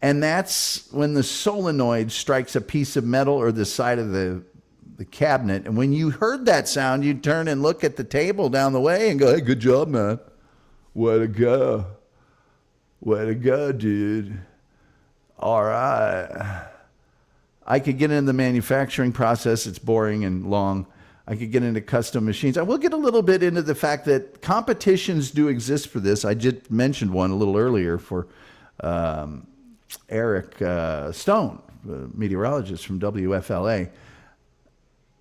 And that's when the solenoid strikes a piece of metal or the side of the cabinet. And when you heard that sound, you'd turn and look at the table down the way and go, hey, good job, man. Way to go. Way to go, dude. All right. I could get into the manufacturing process. It's boring and long. I could get into custom machines. I will get a little bit into the fact that competitions do exist for this. I just mentioned one a little earlier for Eric Stone, the meteorologist from WFLA.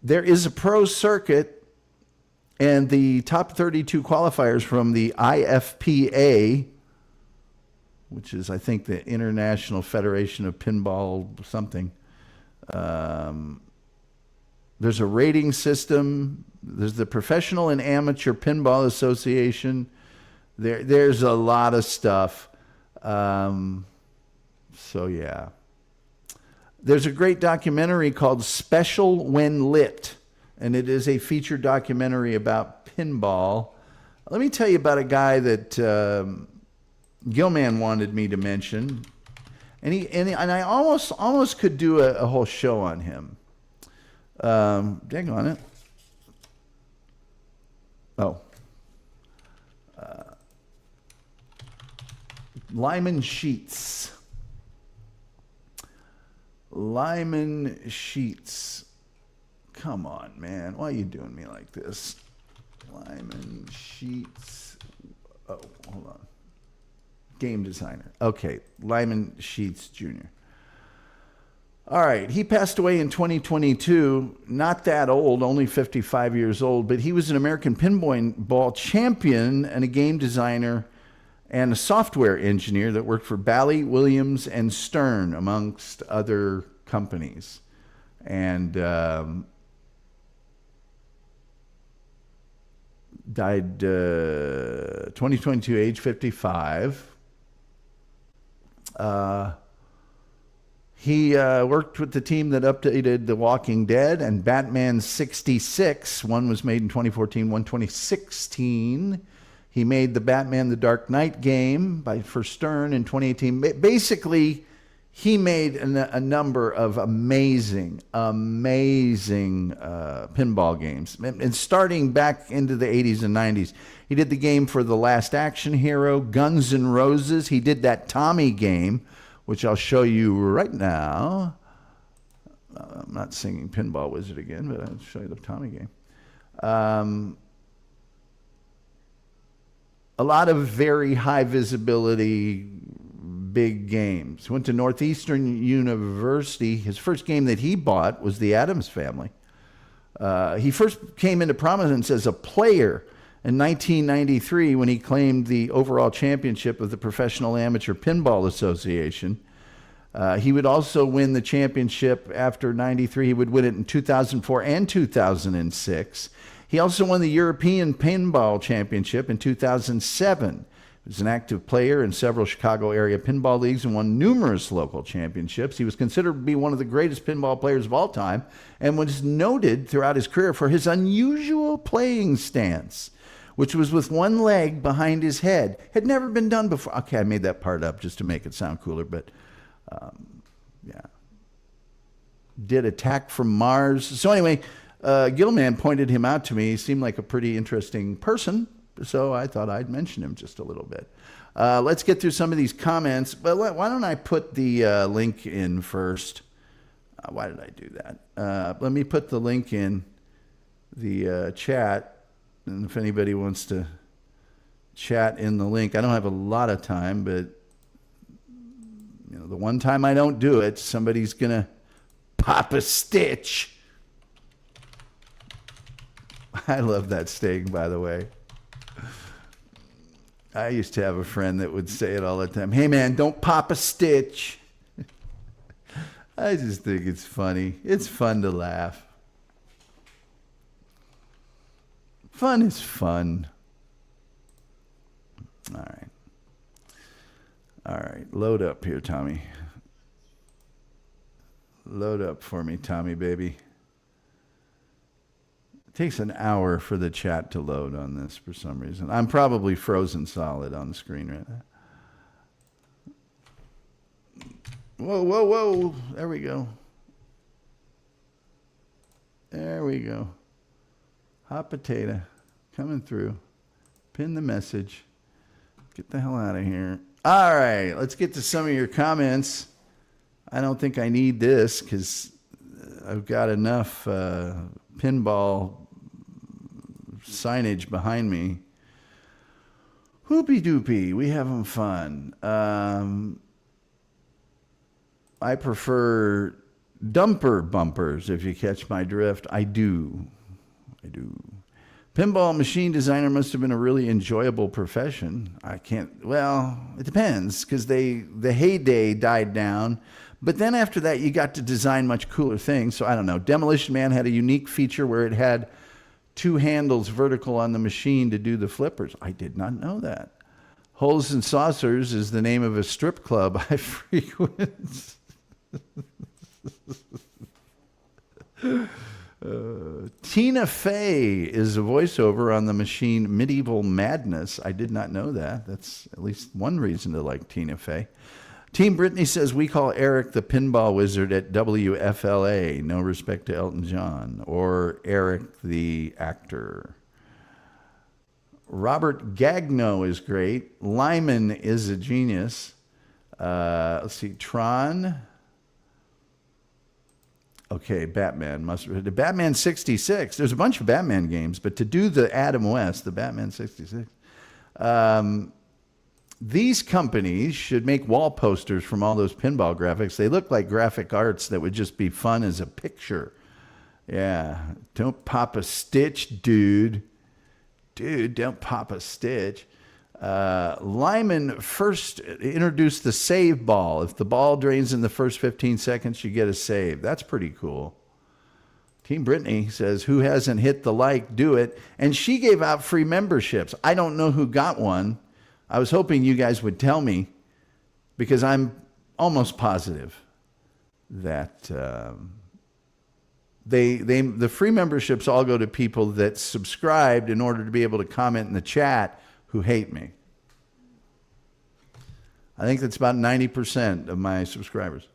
There is a pro circuit, and the top 32 qualifiers from the IFPA, which is, I think, the International Federation of Pinball something. There's a rating system. There's the Professional and Amateur Pinball Association. There's a lot of stuff. So, yeah. There's a great documentary called Special When Lit, and it is a feature documentary about pinball. Let me tell you about a guy that Gilman wanted me to mention, and I almost could do a whole show on him. Dang on it. Oh. Lyman Sheets. Lyman Sheets. Come on, man. Why are you doing me like this? Lyman Sheets. Oh, hold on. Game designer. Okay, Lyman Sheets Jr. All right, he passed away in 2022. Not that old, only 55 years old, but he was an American pinball champion and a game designer and a software engineer that worked for Bally, Williams, and Stern, amongst other companies. And died 2022, age 55. He worked with the team that updated The Walking Dead and Batman 66. One was made in 2014, one 2016. He made the Batman The Dark Knight game for Stern in 2018. Basically, he made a number of amazing pinball games. And starting back into the 80s and 90s, he did the game for The Last Action Hero, Guns N' Roses. He did that Tommy game, which I'll show you right now. I'm not singing Pinball Wizard again, but I'll show you the Tommy game. A lot of very high visibility, big games. Went to Northeastern University. His first game that he bought was the Addams Family. He first came into prominence as a player in 1993 when he claimed the overall championship of the Professional Amateur Pinball Association. He would also win the championship after 93. He would win it in 2004 and 2006. He also won the European Pinball Championship in 2007. He was an active player in several Chicago area pinball leagues and won numerous local championships. He was considered to be one of the greatest pinball players of all time and was noted throughout his career for his unusual playing stance, which was with one leg behind his head. Had never been done before. Okay, I made that part up just to make it sound cooler, but yeah. Did Attack from Mars. So anyway, Gilman pointed him out to me. He seemed like a pretty interesting person, so I thought I'd mention him just a little bit. Let's get through some of these comments. But why don't I put the link in first? Why did I do that? Let me put the link in the chat, and if anybody wants to chat in the link. I don't have a lot of time, but the one time I don't do it, somebody's going to pop a stitch. I love that saying, by the way. I used to have a friend that would say it all the time. Hey, man, don't pop a stitch. I just think it's funny. It's fun to laugh. Fun is fun. All right. All right. Load up here, Tommy. Load up for me, Tommy, baby. It takes an hour for the chat to load on this for some reason. I'm probably frozen solid on the screen right now. Whoa, whoa, whoa. There we go. There we go. Hot potato coming through. Pin the message. Get the hell out of here. All right, let's get to some of your comments. I don't think I need this because I've got enough pinball signage behind me. Whoopie doopie, we having fun. I prefer dumper bumpers, if you catch my drift. I do. Pinball machine designer must have been a really enjoyable profession. It depends, because the heyday died down. But then after that, you got to design much cooler things. So I don't know. Demolition Man had a unique feature where it had two handles vertical on the machine to do the flippers. I did not know that. Holes and Saucers is the name of a strip club I frequent. Tina Fey is a voiceover on the machine Medieval Madness. I did not know that. That's at least one reason to like Tina Fey. Team Brittany says, we call Eric the pinball wizard at WFLA. No respect to Elton John. Or Eric the actor. Robert Gagno is great. Lyman is a genius. Let's see. Tron. Okay, Batman. The Batman 66. There's a bunch of Batman games, but to do the Adam West, the Batman 66. These companies should make wall posters from all those pinball graphics. They look like graphic arts that would just be fun as a picture. Yeah. Don't pop a stitch, dude. Dude, don't pop a stitch. Lyman first introduced the save ball. If the ball drains in the first 15 seconds, you get a save. That's pretty cool. Team Brittany says, who hasn't hit the like, do it. And she gave out free memberships. I don't know who got one. I was hoping you guys would tell me, because I'm almost positive that the free memberships all go to people that subscribed in order to be able to comment in the chat who hate me. I think that's about 90% of my subscribers.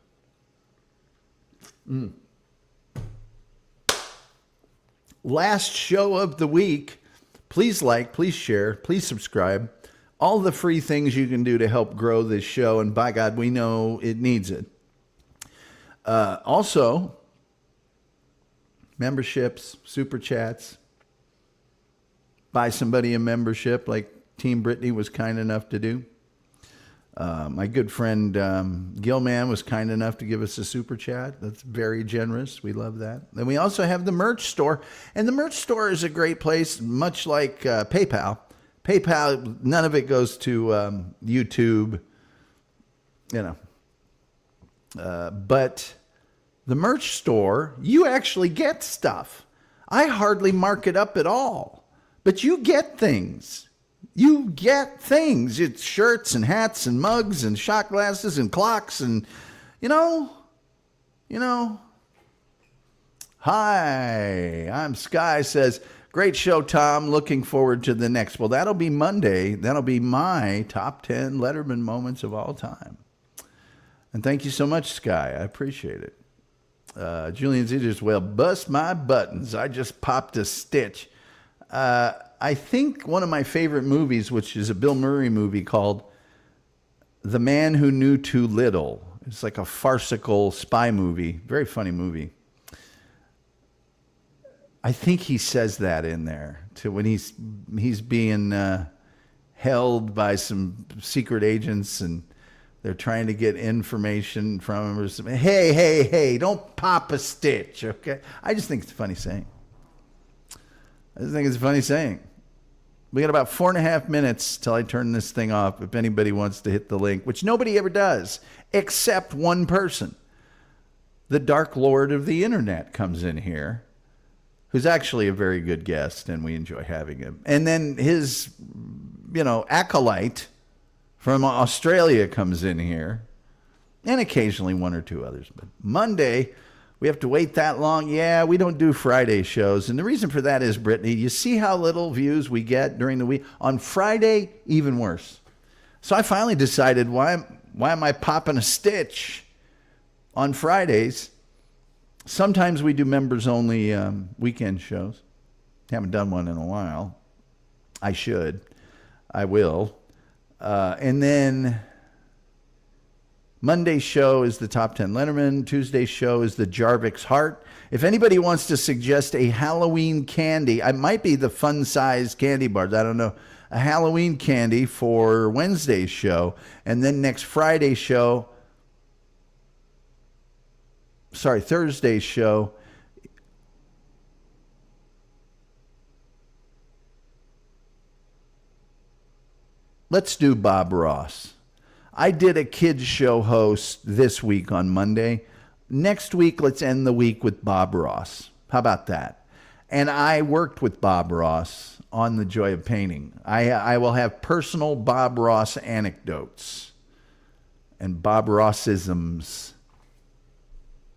Last show of the week. Please like, please share, please subscribe. All the free things you can do to help grow this show, and by God, we know it needs it. Also, memberships, super chats. Buy somebody a membership like Team Brittany was kind enough to do. My good friend Gilman was kind enough to give us a super chat. That's very generous. We love that. Then we also have the merch store. And the merch store is a great place, much like PayPal. PayPal, none of it goes to YouTube, but the merch store, you actually get stuff. I hardly mark it up at all, but you get things. You get things. It's shirts and hats and mugs and shot glasses and clocks and, Hi, I'm Sky says, great show, Tom. Looking forward to the next. Well, that'll be Monday. That'll be my top 10 Letterman moments of all time. And thank you so much, Sky. I appreciate it. Julian Zeders, well, bust my buttons. I just popped a stitch. I think one of my favorite movies, which is a Bill Murray movie called The Man Who Knew Too Little. It's like a farcical spy movie. Very funny movie. I think he says that in there to when he's being held by some secret agents, and they're trying to get information from him or something. Hey, don't pop a stitch, okay? I just think it's a funny saying. We got about 4.5 minutes till I turn this thing off. If anybody wants to hit the link, which nobody ever does, except one person. The Dark Lord of the Internet comes in here, who's actually a very good guest, and we enjoy having him. And then his, acolyte from Australia comes in here, and occasionally one or two others. But Monday, we have to wait that long. Yeah, we don't do Friday shows. And the reason for that is, Brittany, you see how little views we get during the week? On Friday, even worse. So I finally decided, why am I popping a stitch on Fridays? Sometimes we do members-only weekend shows. Haven't done one in a while. I should. I will. And then Monday's show is the Top 10 Letterman. Tuesday's show is the Jarvik's Heart. If anybody wants to suggest a Halloween candy, I might be the fun-size candy bars. I don't know. A Halloween candy for Wednesday's show. And then next Friday's show, Thursday's show, let's do Bob Ross. I did a kids show host this week on Monday. Next week, let's end the week with Bob Ross. How about that? And I worked with Bob Ross on The Joy of Painting. I will have personal Bob Ross anecdotes and Bob Rossisms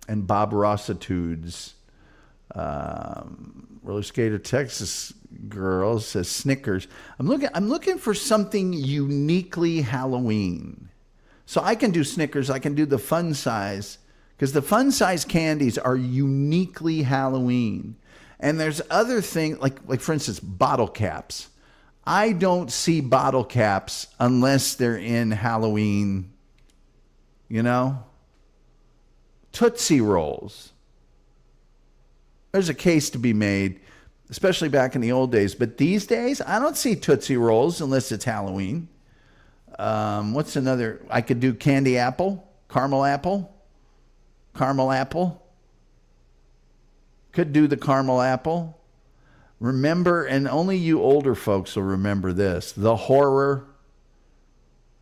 and Bob Rossitudes. Roller Skater Texas Girl says Snickers. I'm looking for something uniquely Halloween. So I can do Snickers. I can do the fun size, because the fun size candies are uniquely Halloween. And there's other things, like for instance, bottle caps. I don't see bottle caps unless they're in Halloween, Tootsie Rolls. There's a case to be made, especially back in the old days. But these days, I don't see Tootsie Rolls unless it's Halloween. What's another? I could do candy apple, caramel apple. Could do the caramel apple. Remember, and only you older folks will remember this, the horror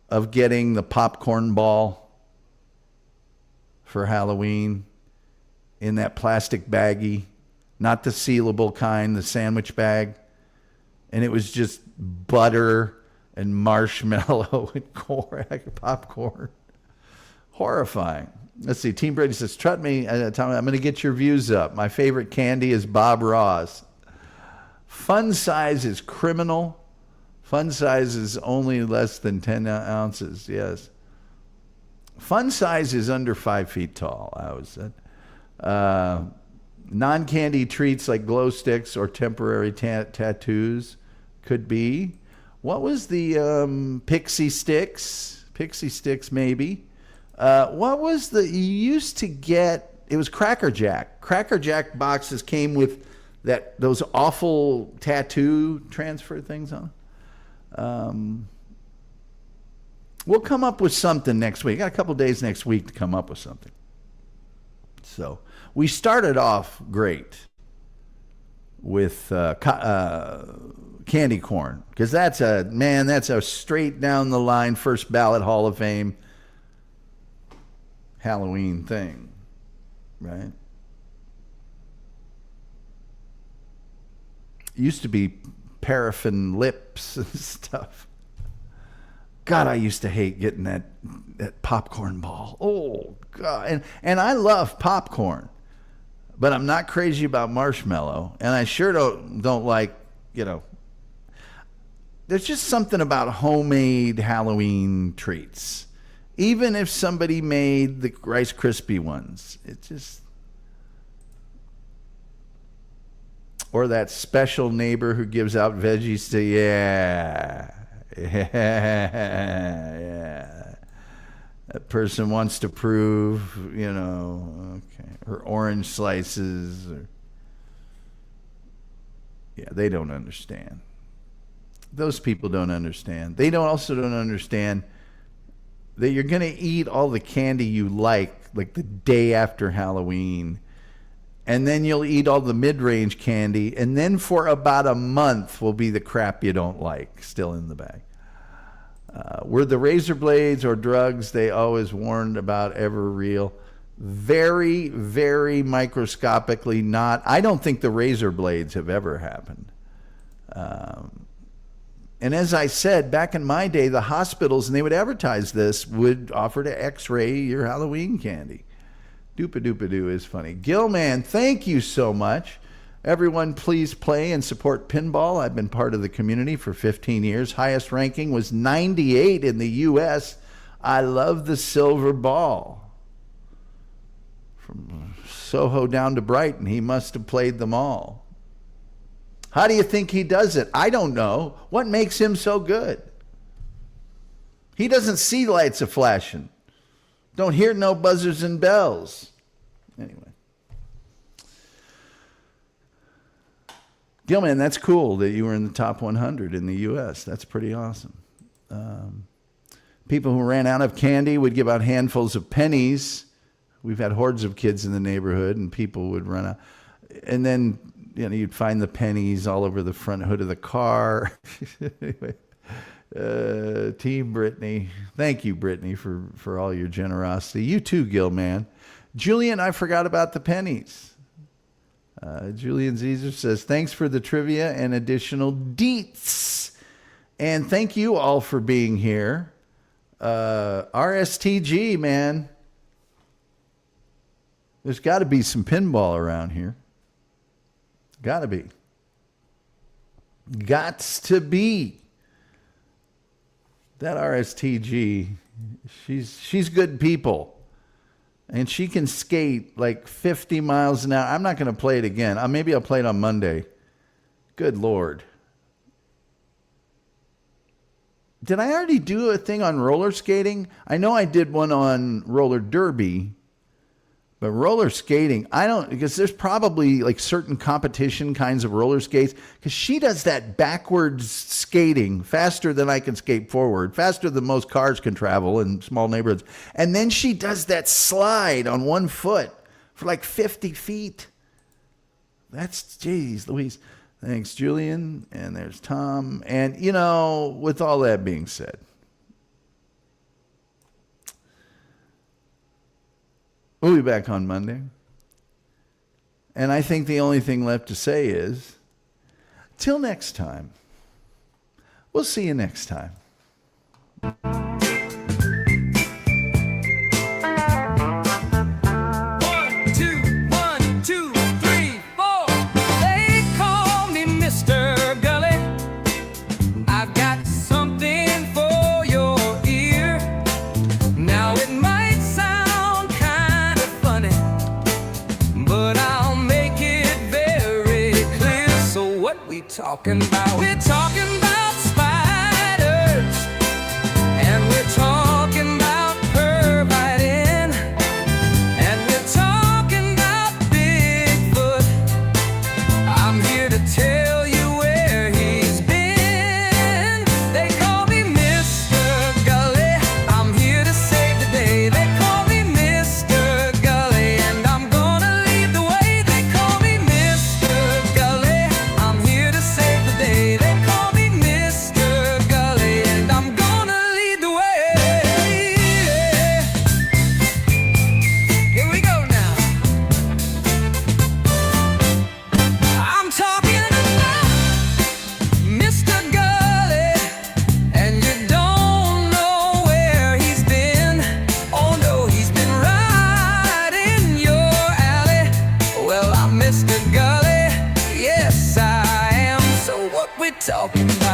of getting the popcorn ball for Halloween in that plastic baggie, not the sealable kind, the sandwich bag. And it was just butter and marshmallow and popcorn. Horrifying. Let's see. Team Brady says, "Trust me, Tom, I'm going to get your views up. My favorite candy is Bob Ross. Fun size is criminal. Fun size is only less than 10 ounces." Yes. Fun size is under 5 feet tall, I always said. Non-candy treats like glow sticks or temporary tattoos could be. What was the pixie sticks? Pixie sticks, maybe. What was you used to get? It was Cracker Jack. Cracker Jack boxes came with those awful tattoo transfer things on them. We'll come up with something next week. Got a couple days next week to come up with something. So we started off great with candy corn, because that's a straight down the line first ballot Hall of Fame Halloween thing, right? Used to be paraffin lips and stuff. God, I used to hate getting that popcorn ball. Oh, God. And I love popcorn, but I'm not crazy about marshmallow. And I sure don't like, there's just something about homemade Halloween treats. Even if somebody made the Rice Krispie ones, it just... Or that special neighbor who gives out veggies to, yeah. That person wants to prove, okay. Or orange slices. Yeah, they don't understand. Those people don't understand. They also don't understand that you're going to eat all the candy you like the day after Halloween. And then you'll eat all the mid-range candy. And then for about a month will be the crap you don't like still in the bag. Were the razor blades or drugs they always warned about ever real? Very, very microscopically not. I don't think the razor blades have ever happened. And as I said, back in my day, the hospitals, and they would advertise this, would offer to x-ray your Halloween candy. Doopa-doopa-doo is funny. Gilman, thank you so much. Everyone, please play and support Pinball. I've been part of the community for 15 years. Highest ranking was 98 in the U.S. I love the silver ball. From Soho down to Brighton, he must have played them all. How do you think he does it? I don't know. What makes him so good? He doesn't see lights a-flashing. Don't hear no buzzers and bells. Anyway. Gilman, that's cool that you were in the top 100 in the U.S. That's pretty awesome. People who ran out of candy would give out handfuls of pennies. We've had hordes of kids in the neighborhood, and people would run out. And then, you'd find the pennies all over the front hood of the car. Anyway, Team Brittany. Thank you, Brittany, for all your generosity. You too, Gilman. Julian, I forgot about the pennies. Julian Zezer says, thanks for the trivia and additional deets. And thank you all for being here. RSTG, man. There's got to be some pinball around here. Got to be. Gots to be. That RSTG, she's good people. And she can skate like 50 miles an hour. I'm not going to play it again. Maybe I'll play it on Monday. Good Lord. Did I already do a thing on roller skating? I know I did one on roller derby. But roller skating, I don't, because there's probably like certain competition kinds of roller skates, because she does that backwards skating faster than I can skate forward, faster than most cars can travel in small neighborhoods. And then she does that slide on one foot for like 50 feet. That's, geez, Louise. Thanks, Julian. And there's Tom. And, with all that being said, we'll be back on Monday. And I think the only thing left to say is, till next time. We'll see you next time. 1, 2, 3, 4. They call me Mr. Gulley. I've got something for your ear. Now it might sound kind of funny, but I'll make it very clear. So what we talking about? We're talking about spiders, and we're talking about pervitin', and we're talking about Bigfoot. I'm here to tell you where he's been. They call me Mr. Gulley. I'm here to save the day. They call me Mr. Gulley, and I'm gonna lead the way. They call me Mr. Gulley. I'm here to save the day. They call me Mr. Gulley, and I'm gonna lead the way. Here we go now. I'm talking about Mr. Gulley, and you don't know where he's been. Oh no, he's been right in your alley. Well, I'm Mr. Gully, yes I am. So what we talking about?